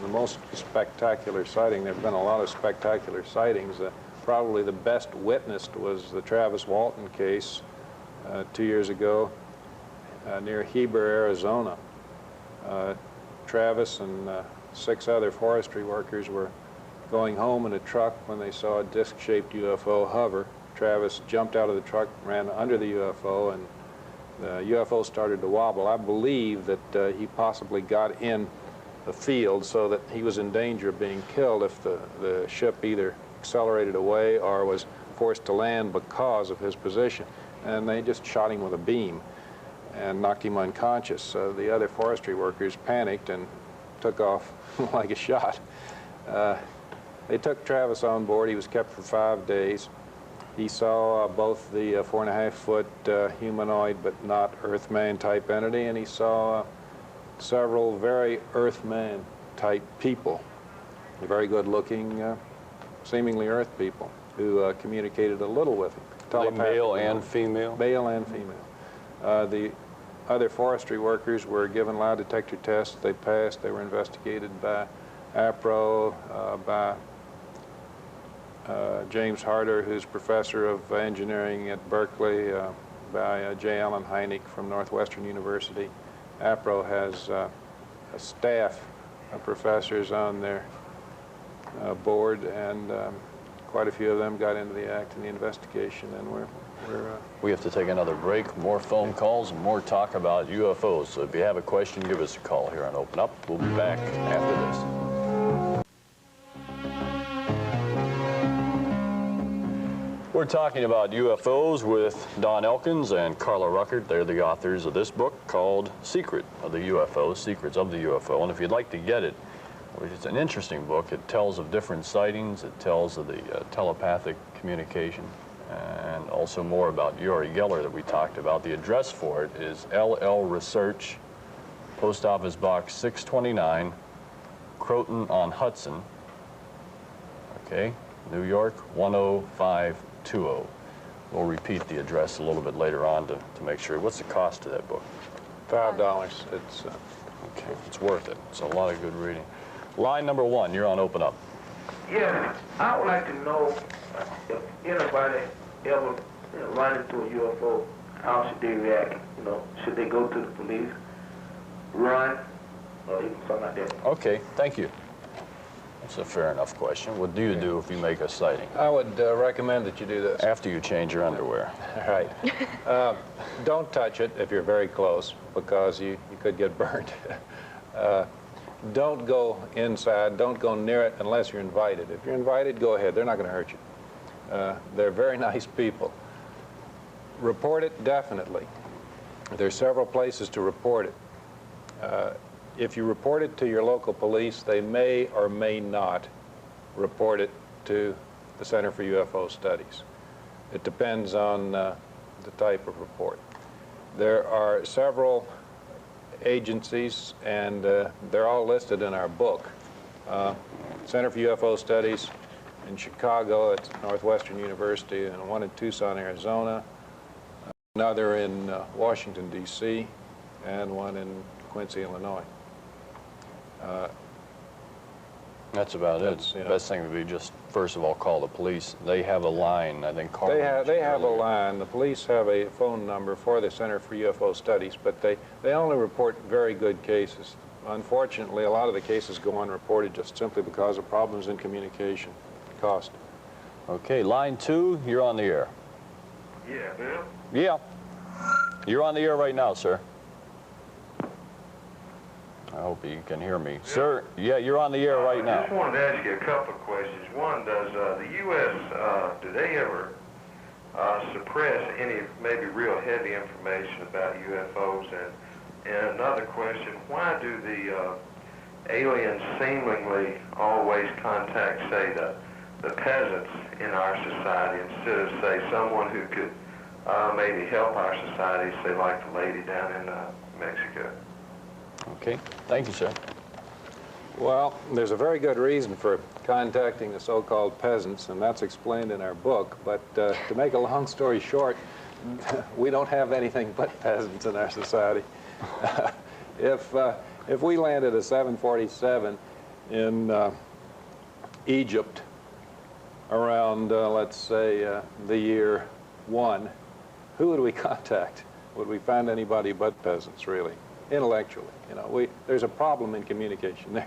the most spectacular sighting, there have been a lot of spectacular sightings. Probably the best witnessed was the Travis Walton case 2 years ago near Heber, Arizona. Travis and 6 other forestry workers were going home in a truck when they saw a disc-shaped UFO hover. Travis jumped out of the truck, ran under the UFO, and the UFO started to wobble. I believe that he possibly got in the field so that he was in danger of being killed if the ship either accelerated away or was forced to land because of his position. And they just shot him with a beam and knocked him unconscious. So the other forestry workers panicked and took off like a shot. They took Travis on board. He was kept for 5 days. He saw both the 4.5-foot humanoid but not Earthman type entity, and he saw several very Earthman type people, very good looking, seemingly Earth people, who communicated a little with him. Were they male and female? Male and female. The other forestry workers were given lie detector tests. They passed. They were investigated by APRO, by James Harder, who's professor of engineering at Berkeley, by J. Allen Hynek from Northwestern University. APRO has a staff of professors on their board, and quite a few of them got into the act in the investigation, and we have to take another break. More phone calls and more talk about UFOs. So if you have a question, give us a call here on Open Up. We'll be back after this. We're talking about UFOs with Don Elkins and Carla Ruckert. They're the authors of this book called Secret of the UFO, Secrets of the UFO. And if you'd like to get it, it's an interesting book. It tells of different sightings. It tells of the telepathic communication, and also more about Uri Geller that we talked about. The address for it is LL Research, Post Office Box 629, Croton on Hudson, okay, New York 10520. We'll repeat the address a little bit later on to make sure. What's the cost of that book? $5. It's okay, it's worth it. It's a lot of good reading. Line number 1, you're on Open Up. Yes, I would like to know if anybody ever run into a UFO, how should they react? You know, should they go to the police, run, or even something like that? Okay, thank you. That's a fair enough question. What do you do if you make a sighting? I would recommend that you do this. After you change your underwear. Right. Don't touch it if you're very close, because you could get burned. Don't go inside. Don't go near it unless you're invited. If you're invited, go ahead. They're not going to hurt you. They're very nice people. Report it, definitely. There's several places to report it. If you report it to your local police, they may or may not report it to the Center for UFO Studies. It depends on the type of report. There are several agencies, and they're all listed in our book. Center for UFO Studies in Chicago, it's Northwestern University, and one in Tucson, Arizona, another in Washington, D.C., and one in Quincy, Illinois. That's about it. The best thing would be just, first of all, call the police. They have a line, I think. They have a line. The police have a phone number for the Center for UFO Studies, but they only report very good cases. Unfortunately, a lot of the cases go unreported just simply because of problems in communication, cost. Okay, line 2, you're on the air. Yeah, Bill? Yeah. You're on the air right now, sir. I hope you can hear me. Yeah. Sir, yeah, you're on the air right now. I just wanted to ask you a couple of questions. One, does the U.S., do they ever suppress any maybe real heavy information about UFOs? And another question, why do the aliens seemingly always contact, say, the peasants in our society instead of, say, someone who could maybe help our society, say, like the lady down in Mexico? Okay, thank you, sir. Well, there's a very good reason for contacting the so-called peasants, and that's explained in our book. But to make a long story short, we don't have anything but peasants in our society. If we landed a 747 in Egypt around, let's say, the year 1, who would we contact? Would we find anybody but peasants, really? Intellectually, you know, there's a problem in communication.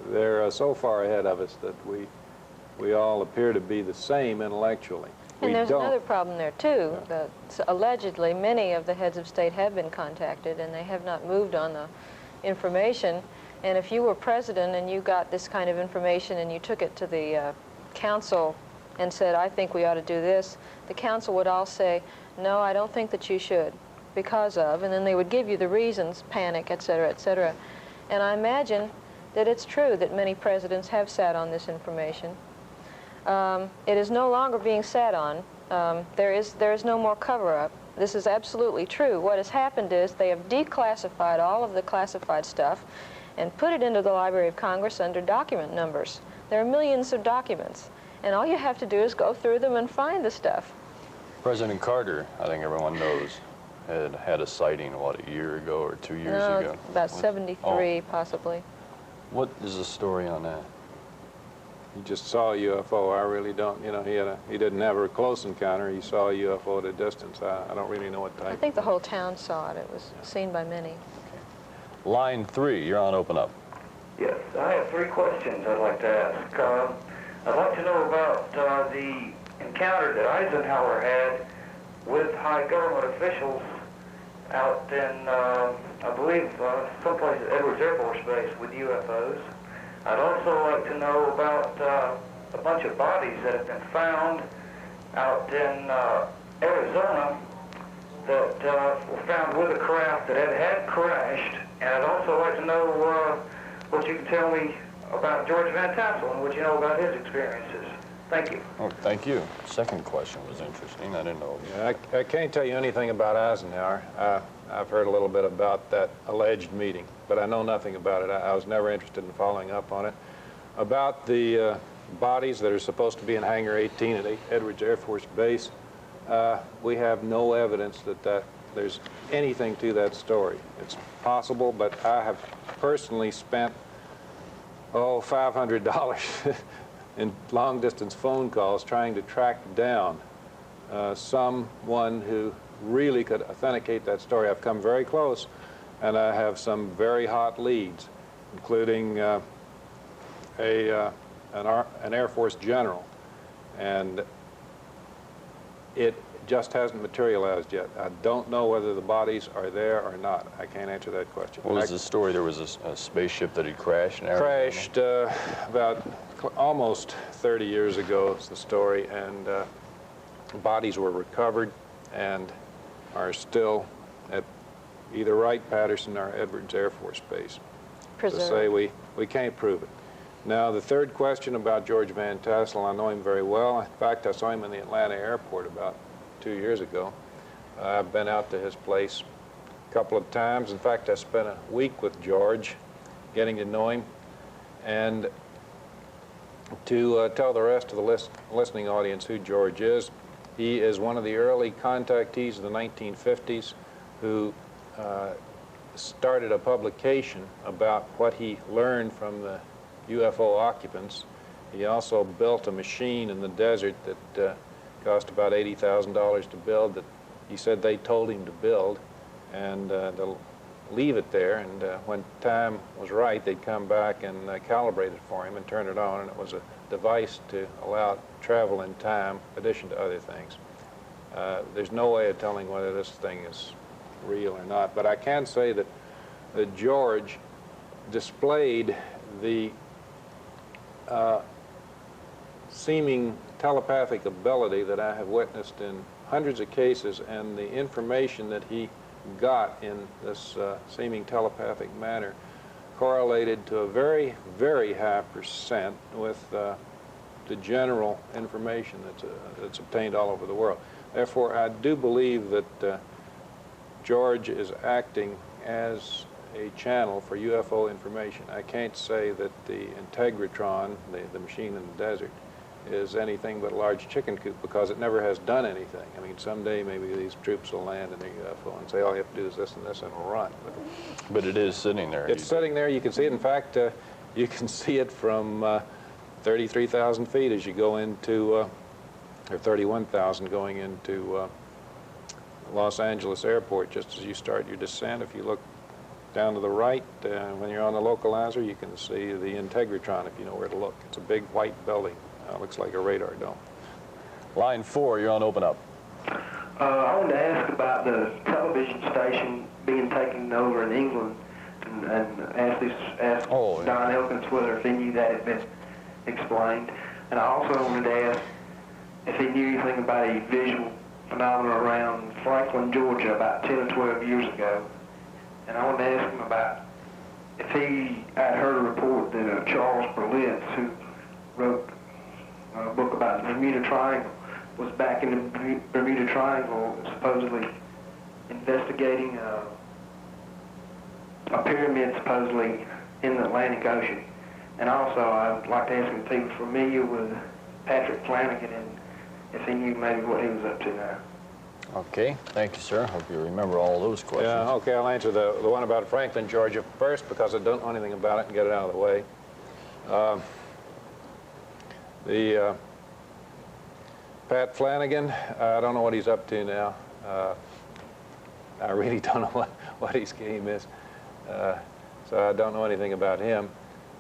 They're so far ahead of us that we all appear to be the same intellectually. And there's another problem there too. Yeah. Allegedly, many of the heads of state have been contacted, and they have not moved on the information. And if you were president and you got this kind of information and you took it to the council and said, "I think we ought to do this," the council would all say, "No, I don't think that you should, because of," and then they would give you the reasons, panic, etc., etc. And I imagine that it's true that many presidents have sat on this information. It is no longer being sat on. There is no more cover-up. This is absolutely true. What has happened is they have declassified all of the classified stuff and put it into the Library of Congress under document numbers. There are millions of documents, and all you have to do is go through them and find the stuff. President Carter, I think everyone knows, had a sighting, what, a year ago or 2 years ago? About 73, possibly. What is the story on that? He just saw a UFO. I really don't. You know, he didn't have a close encounter. He saw a UFO at a distance. I don't really know what type. I think the whole town saw it. It was seen by many. Okay. Line 3, you're on Open Up. Yes, I have 3 questions I'd like to ask. I'd like to know about the encounter that Eisenhower had with high government officials out in, I believe, someplace at Edwards Air Force Base with UFOs. I'd also like to know about a bunch of bodies that have been found out in Arizona that were found with a craft that had crashed. And I'd also like to know what you can tell me about George Van Tassel and what you know about his experiences. Thank you. Oh, thank you. Second question was interesting. I didn't know. Yeah, I can't tell you anything about Eisenhower. I've heard a little bit about that alleged meeting, but I know nothing about it. I was never interested in following up on it. About the bodies that are supposed to be in Hangar 18 at Edwards Air Force Base, we have no evidence that there's anything to that story. It's possible, but I have personally spent, $500 in long-distance phone calls trying to track down someone who really could authenticate that story. I've come very close, and I have some very hot leads, including an Air Force general, and it just hasn't materialized yet. I don't know whether the bodies are there or not. I can't answer that question. What was the story? There was a spaceship that had crashed in Arizona? Crashed about almost 30 years ago is the story, and bodies were recovered and are still at either Wright-Patterson or Edwards Air Force Base. Preserved. To say we can't prove it. Now, the third question about George Van Tassel, I know him very well. In fact, I saw him in the Atlanta airport about 2 years ago. I've been out to his place a couple of times. In fact, I spent a week with George getting to know him. And to tell the rest of the listening audience who George is, he is one of the early contactees of the 1950s who started a publication about what he learned from the UFO occupants. He also built a machine in the desert that cost about $80,000 to build, that he said they told him to build, and to leave it there, and when time was right, they'd come back and calibrate it for him and turn it on, and it was a device to allow travel in time, in addition to other things. There's no way of telling whether this thing is real or not, but I can say that George displayed the seeming telepathic ability that I have witnessed in hundreds of cases, and the information that he got in this seeming telepathic manner correlated to a very, very high percent with the general information that's obtained all over the world. Therefore, I do believe that George is acting as a channel for UFO information. I can't say that the Integratron, the machine in the desert, is anything but a large chicken coop, because it never has done anything. I mean, someday maybe these troops will land in a UFO and say, all you have to do is this and this, and it'll run. But it is sitting there. It's sitting there. You can see it. In fact, you can see it from 33,000 feet as you go into, or 31,000 going into Los Angeles Airport, just as you start your descent. If you look down to the right, when you're on the localizer, you can see the Integratron if you know where to look. It's a big white building. Looks like a radar dome. Line 4, you're on Open Up. I wanted to ask about the television station being taken over in England, and ask Don Elkins whether if he knew that had been explained. And I also wanted to ask if he knew anything about a visual phenomenon around Franklin, Georgia, about 10 or 12 years ago. And I wanted to ask him about if he had heard a report that Charles Berlitz, who wrote a book about the Bermuda Triangle, was back in the Bermuda Triangle supposedly investigating a pyramid supposedly in the Atlantic Ocean. And also I'd like to ask him if he was familiar with Patrick Flanagan and if he knew maybe what he was up to now. Okay, thank you, sir. Hope you remember all those questions. Yeah, okay, I'll answer the one about Franklin, Georgia first, because I don't know anything about it, and get it out of the way. Pat Flanagan, I don't know what he's up to now. I really don't know what his game is, so I don't know anything about him.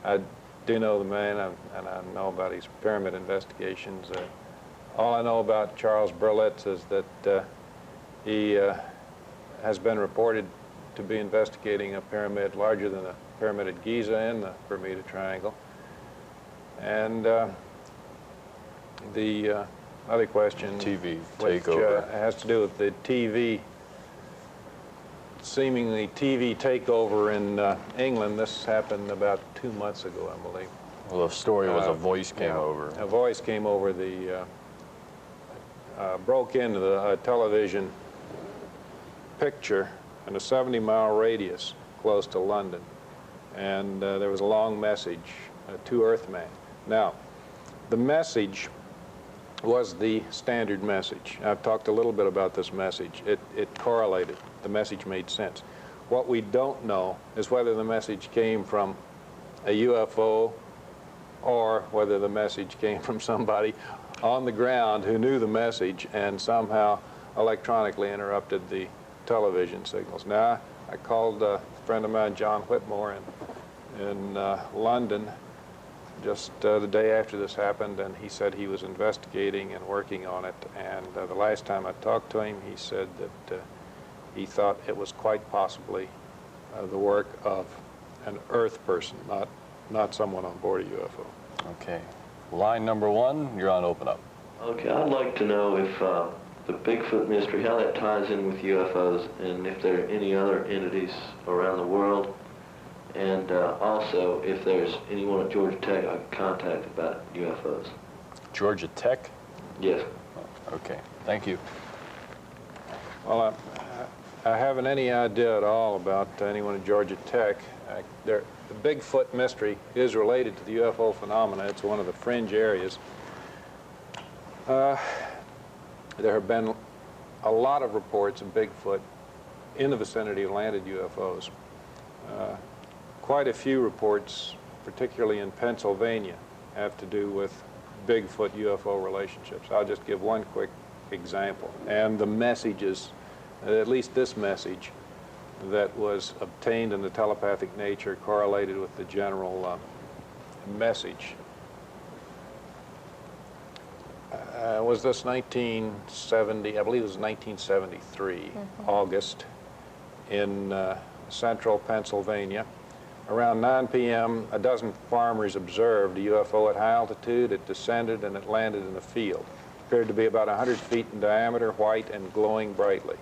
I do know the man, and I know about his pyramid investigations. All I know about Charles Berlitz is that he has been reported to be investigating a pyramid larger than the pyramid at Giza in the Bermuda Triangle. And the other question, TV which takeover, has to do with the TV, seemingly TV takeover in England. This happened about 2 months ago, I believe. Well, the story was a voice came over. A voice came over broke into the television picture in a 70-mile radius close to London. And there was a long message to Earthman. Now, the message was the standard message. I've talked a little bit about this message. It correlated. The message made sense. What we don't know is whether the message came from a UFO or whether the message came from somebody on the ground who knew the message and somehow electronically interrupted the television signals. Now, I called a friend of mine, John Whitmore, in London just the day after this happened, and he said he was investigating and working on it. And the last time I talked to him, he said that he thought it was quite possibly the work of an Earth person, not someone on board a UFO. Okay. Line number 1, you're on Open Up. Okay, I'd like to know if the Bigfoot mystery, how that ties in with UFOs, and if there are any other entities around the world, and also if there's anyone at Georgia Tech I can contact about UFOs. Georgia Tech? Yes. Okay, thank you. Well, I haven't any idea at all about anyone at Georgia Tech. The Bigfoot mystery is related to the UFO phenomena. It's one of the fringe areas. There have been a lot of reports of Bigfoot in the vicinity of landed UFOs. Quite a few reports particularly in Pennsylvania, have to do with Bigfoot UFO relationships. I'll just give one quick example. And the messages, at least this message, that was obtained in the telepathic nature correlated with the general message. Was this 1970? I believe it was 1973, August, in central Pennsylvania. Around 9 p.m., a dozen farmers observed a UFO at high altitude. It descended and it landed in a field. It appeared to be about 100 feet in diameter, white and glowing brightly.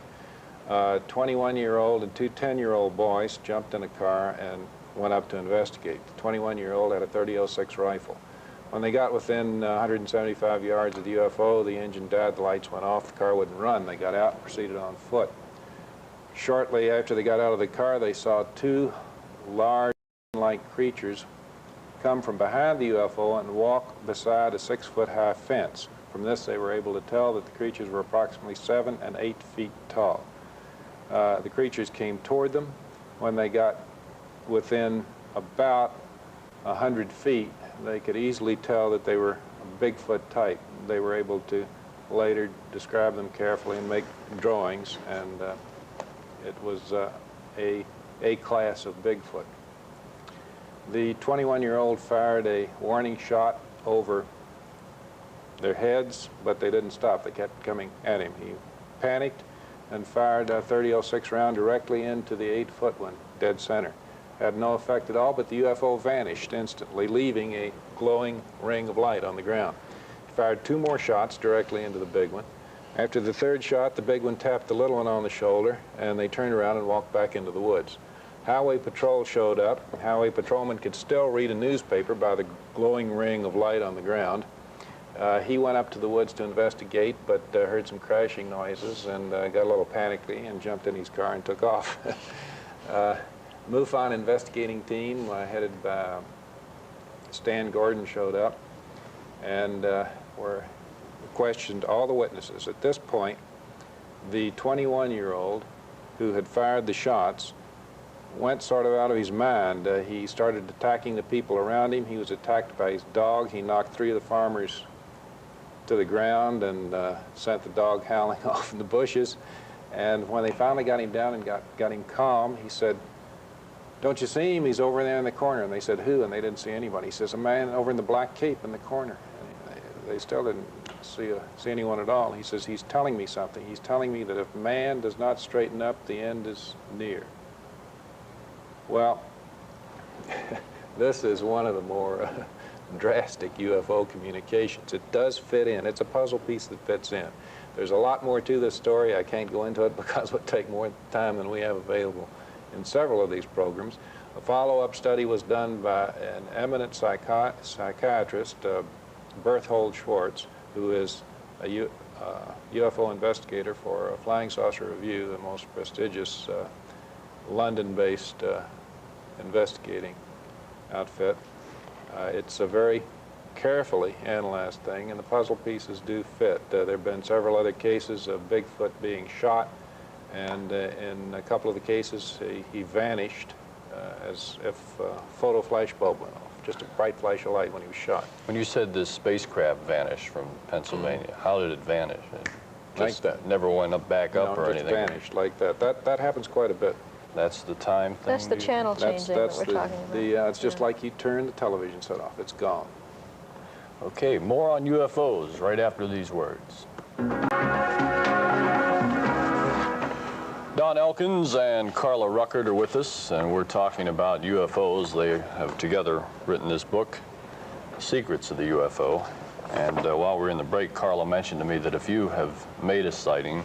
21-year-old and two 10-year-old boys jumped in a car and went up to investigate. The 21-year-old had a .30-06 rifle. When they got within 175 yards of the UFO, the engine died, the lights went off, the car wouldn't run. They got out and proceeded on foot. Shortly after they got out of the car, they saw two large-like creatures come from behind the UFO and walk beside a 6-foot-high fence. From this, they were able to tell that the creatures were approximately 7 and 8 feet tall. The creatures came toward them. When they got within about 100 feet, they could easily tell that they were a Bigfoot type. They were able to later describe them carefully and make drawings, and it was a class of Bigfoot. The 21-year-old fired a warning shot over their heads, but they didn't stop. They kept coming at him. He panicked and fired a .30-06 round directly into the 8-foot one, dead center. Had no effect at all, but the UFO vanished instantly, leaving a glowing ring of light on the ground. He fired 2 more shots directly into the big one. After the 3rd shot, the big one tapped the little one on the shoulder, and they turned around and walked back into the woods. Highway patrol showed up. Highway patrolman could still read a newspaper by the glowing ring of light on the ground. He went up to the woods to investigate, but heard some crashing noises and got a little panicky and jumped in his car and took off. MUFON investigating team headed by Stan Gordon showed up and questioned all the witnesses. At this point, the 21-year-old who had fired the shots went sort of out of his mind. He started attacking the people around him. He was attacked by his dog. He knocked 3 of the farmers to the ground and sent the dog howling off in the bushes. And when they finally got him down and got him calm, he said, "Don't you see him? He's over there in the corner." And they said, "Who?" And they didn't see anybody. He says, "A man over in the black cape in the corner." And they still didn't see anyone at all. He says, "He's telling me something. He's telling me that if man does not straighten up, the end is near." Well, this is one of the more drastic UFO communications. It does fit in. It's a puzzle piece that fits in. There's a lot more to this story. I can't go into it because it would take more time than we have available in several of these programs. A follow-up study was done by an eminent psychiatrist, Berthold Schwartz, who is a UFO investigator for Flying Saucer Review, the most prestigious London-based investigating outfit. It's a very carefully analyzed thing, and the puzzle pieces do fit. There have been several other cases of Bigfoot being shot, and in a couple of the cases he vanished as if a photo flash bulb went off, just a bright flash of light when he was shot. When you said this spacecraft vanished from Pennsylvania, how did it vanish? It like that. Never went back up or anything? It vanished like that. That happens quite a bit. That's the time thing? That's the channel changing that we're talking about. It's just like you turn the television set off. It's gone. Okay, more on UFOs right after these words. Don Elkins and Carla Ruckert are with us, and we're talking about UFOs. They have together written this book, Secrets of the UFO. And while we're in the break, Carla mentioned to me that if you have made a sighting,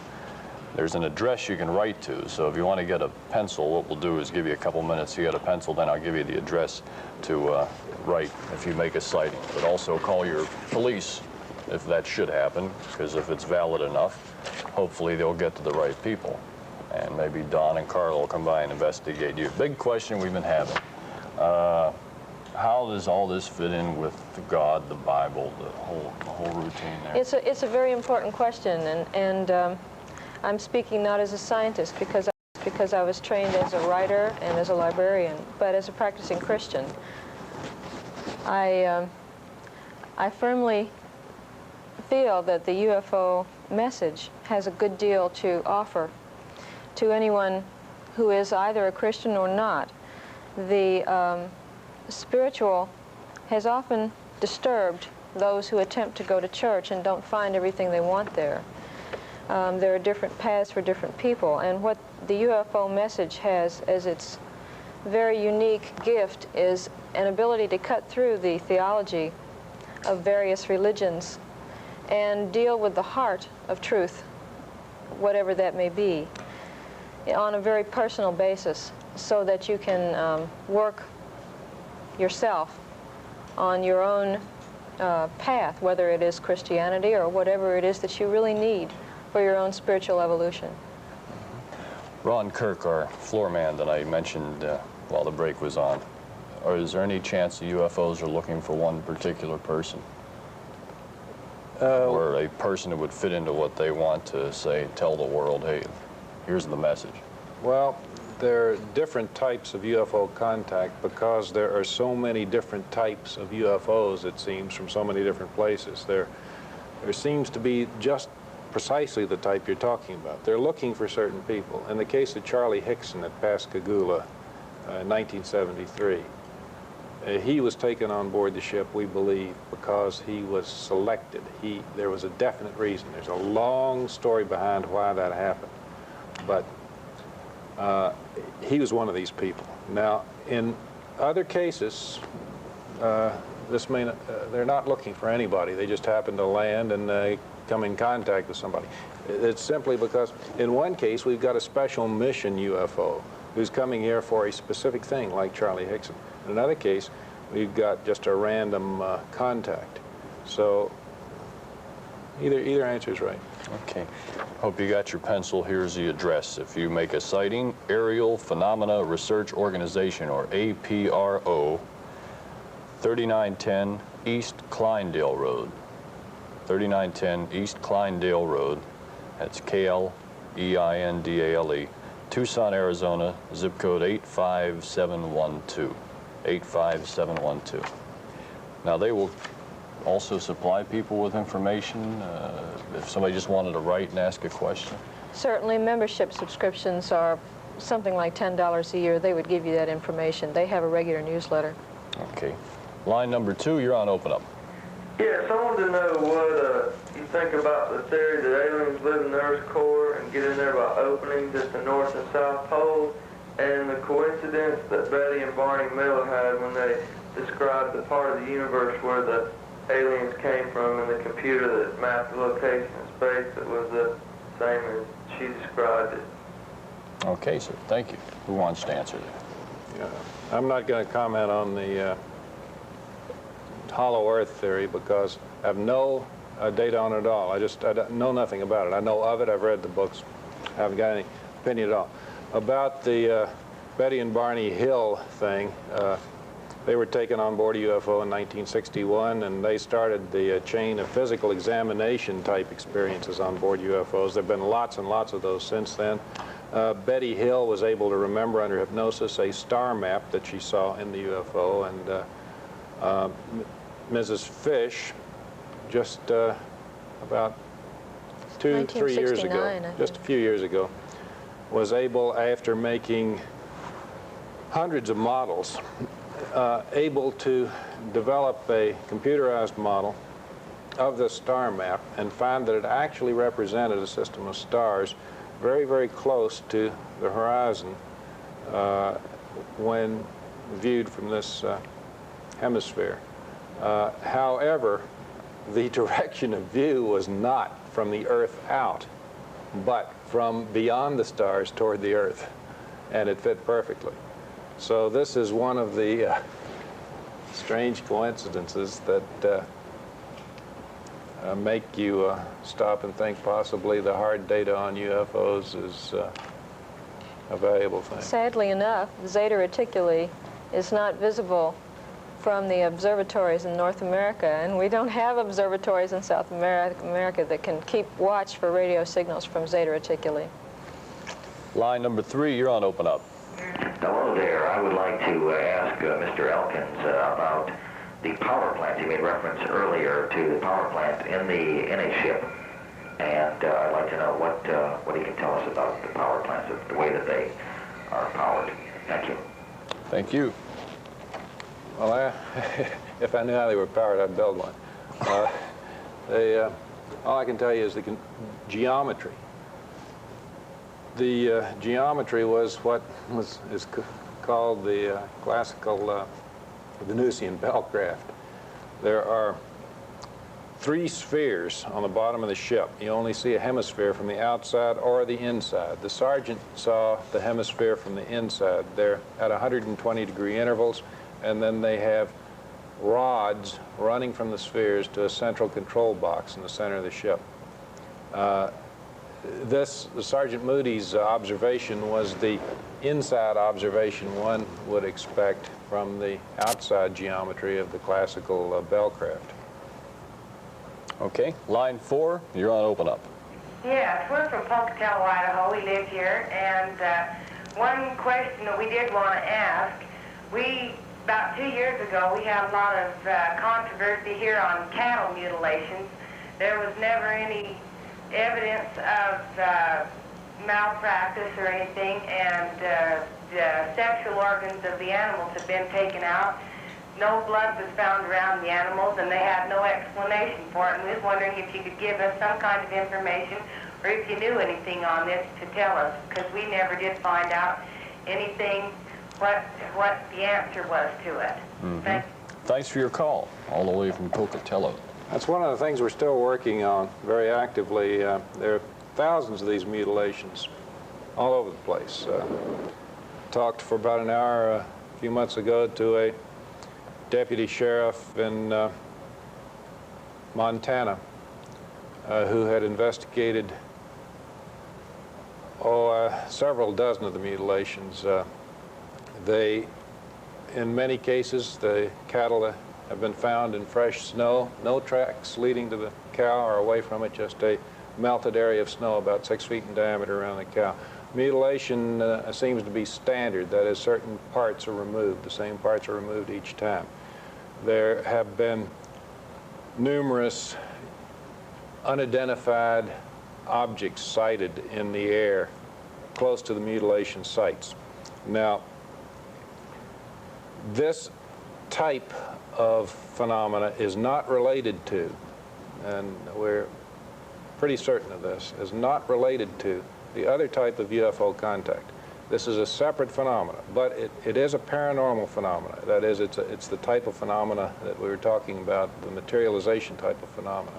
there's an address you can write to. So if you want to get a pencil, what we'll do is give you a couple minutes to get a pencil, then I'll give you the address to write if you make a sighting. But also call your police if that should happen, because if it's valid enough, hopefully they'll get to the right people. And maybe Don and Carl will come by and investigate you. Big question we've been having. How does all this fit in with God, the Bible, the whole routine there? It's a very important question, and I'm speaking not as a scientist because I was trained as a writer and as a librarian, but as a practicing Christian. I firmly feel that the UFO message has a good deal to offer to anyone who is either a Christian or not. The spiritual has often disturbed those who attempt to go to church and don't find everything they want there. There are different paths for different people, and what the UFO message has as its very unique gift is an ability to cut through the theology of various religions and deal with the heart of truth, whatever that may be, on a very personal basis, so that you can work yourself on your own path, whether it is Christianity or whatever it is that you really need for your own spiritual evolution. Ron Kirk, our floor man that I mentioned while the break was on, or is there any chance the UFOs are looking for one particular person? Or a person that would fit into what they want to say, tell the world, hey, here's the message? Well, there are different types of UFO contact because there are so many different types of UFOs, it seems, from so many different places. There seems to be just precisely the type you're talking about. They're looking for certain people. In the case of Charlie Hickson at Pascagoula in 1973, he was taken on board the ship, we believe, because he was selected. There was a definite reason. There's a long story behind why that happened. But he was one of these people. Now, in other cases, they're not looking for anybody. They just happen to land and they come in contact with somebody. It's simply because in one case we've got a special mission UFO who's coming here for a specific thing, like Charlie Hickson. In another case, we've got just a random contact. So either answer is right. Okay. Hope you got your pencil. Here's the address. If you make a sighting, Aerial Phenomena Research Organization, or APRO, 3910 East Kleinedale Road. 3910 East Kleinedale Road. That's K-L-E-I-N-D-A-L-E. Tucson, Arizona, zip code 85712. 85712. Now, they will also supply people with information if somebody just wanted to write and ask a question? Certainly, membership subscriptions are something like $10 a year. They would give you that information. They have a regular newsletter. Okay. Line number 2, you're on Open Up. Yes, I wanted to know what you think about the theory that aliens live in the Earth's core and get in there by openings at the North and South Pole, and the coincidence that Betty and Barney Miller had when they described the part of the universe where the aliens came from, and the computer that mapped the location in space that was the same as she described it. Okay, sir. Thank you. Who wants to answer that? Yeah, I'm not going to comment on the hollow Earth theory because I have no data on it at all. I know nothing about it. I know of it. I've read the books. I haven't got any opinion at all. About the Betty and Barney Hill thing, they were taken on board a UFO in 1961, and they started the chain of physical examination type experiences on board UFOs. There have been lots and lots of those since then. Betty Hill was able to remember under hypnosis a star map that she saw in the UFO, and Mrs. Fish, just about 2-3 years ago, just a few years ago, was able, after making hundreds of models, able to develop a computerized model of the star map and find that it actually represented a system of stars very, very close to the horizon when viewed from this hemisphere. However, the direction of view was not from the Earth out, but from beyond the stars toward the Earth, and it fit perfectly. So this is one of the strange coincidences that make you stop and think possibly the hard data on UFOs is a valuable thing. Sadly enough, Zeta Reticuli is not visible from the observatories in North America, and we don't have observatories in South America that can keep watch for radio signals from Zeta Reticuli. Line number 3, you're on Open Up. Hello there. I would like to ask Mr. Elkins about the power plant. You made reference earlier to the power plant in a ship, and I'd like to know what you can tell us about the power plants, the way that they are powered. Thank you. Thank you. Well, if I knew how they were powered, I'd build one. All I can tell you is the geometry. The geometry was what is called the classical Venusian bellcraft. There are 3 spheres on the bottom of the ship. You only see a hemisphere from the outside or the inside. The sergeant saw the hemisphere from the inside. They're at 120-degree intervals, and then they have rods running from the spheres to a central control box in the center of the ship. Sergeant Moody's observation was the inside observation one would expect from the outside geometry of the classical bellcraft. Okay, line 4, you're on Open Up. Yes, we're from Pocatello, Idaho. We live here, and one question that we did want to ask, about 2 years ago, we had a lot of controversy here on cattle mutilations. There was never any evidence of malpractice or anything, and the sexual organs of the animals had been taken out. No blood was found around the animals, and they had no explanation for it. And we was wondering if you could give us some kind of information, or if you knew anything on this to tell us, because we never did find out anything, what the answer was to it. Mm-hmm. Thanks for your call, all the way from Pocatello. That's one of the things we're still working on very actively. There are thousands of these mutilations all over the place. Talked for about an hour a few months ago to a deputy sheriff in Montana who had investigated several dozen of the mutilations. In many cases, the cattle have been found in fresh snow, no tracks leading to the cow or away from it, just a melted area of snow about 6 feet in diameter around the cow. Mutilation seems to be standard, that is, certain parts are removed, the same parts are removed each time. There have been numerous unidentified objects sighted in the air close to the mutilation sites. Now, this type of phenomena is not related to, and we're pretty certain of this, is not related to the other type of UFO contact. This is a separate phenomena, but it is a paranormal phenomena. That is, it's the type of phenomena that we were talking about, the materialization type of phenomena.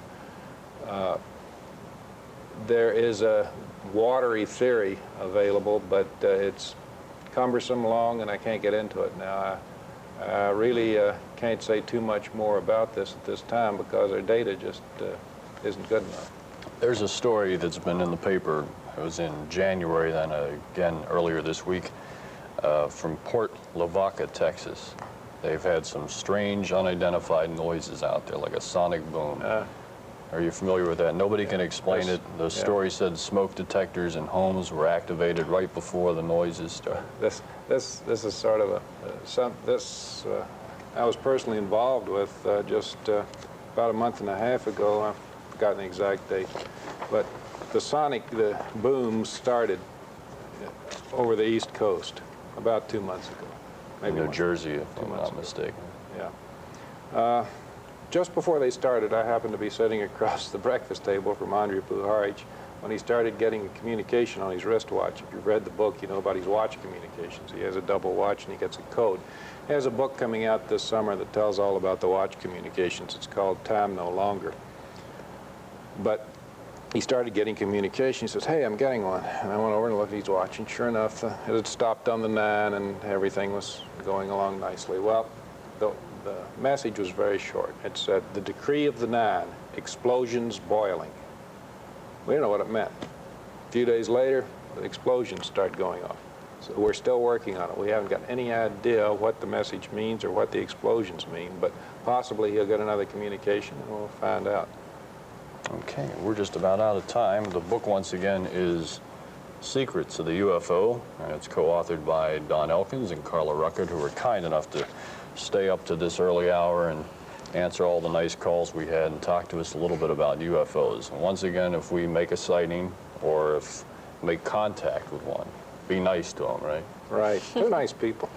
There is a watery theory available, but it's cumbersome, long, and I can't get into it now. I really can't say too much more about this at this time because our data just isn't good enough. There's a story that's been in the paper. It was in January, then again earlier this week, from Port Lavaca, Texas. They've had some strange unidentified noises out there, like a sonic boom. Are you familiar with that? Nobody can explain it. The story said smoke detectors in homes were activated right before the noises started. This is sort of I was personally involved with just about a month and a half ago. I've forgotten the exact date, but the booms started over the East Coast about 2 months ago. Maybe New Jersey, if I'm not mistaken. Yeah. Just before they started, I happened to be sitting across the breakfast table from Andrei Puharich when he started getting communication on his wristwatch. If you've read the book, you know about his watch communications. He has a double watch and he gets a code. He has a book coming out this summer that tells all about the watch communications. It's called Time No Longer. But he started getting communication. He says, hey, I'm getting one. And I went over and looked at his watch, and sure enough, it had stopped on the 9 and everything was going along nicely. Well, the message was very short. It said, the decree of the 9, explosions boiling. We didn't know what it meant. A few days later, the explosions start going off. So we're still working on it. We haven't got any idea what the message means or what the explosions mean, but possibly he'll get another communication and we'll find out. Okay, we're just about out of time. The book, once again, is Secrets of the UFO, and it's co-authored by Don Elkins and Carla Ruckert, who were kind enough to stay up to this early hour and answer all the nice calls we had and talk to us a little bit about UFOs. And once again, if we make a sighting or if make contact with one, be nice to them, right? Right. They're nice people.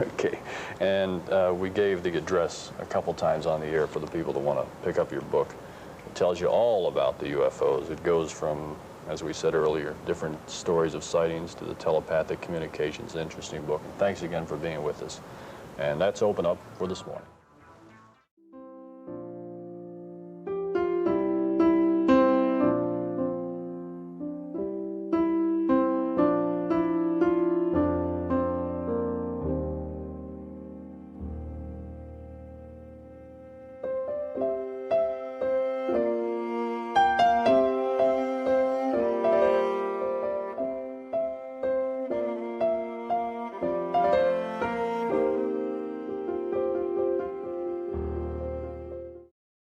Okay. And we gave the address a couple times on the air for the people that want to pick up your book. It tells you all about the UFOs. It goes from, as we said earlier, different stories of sightings to the telepathic communications. Interesting book. And thanks again for being with us. And that's Open Up for this morning.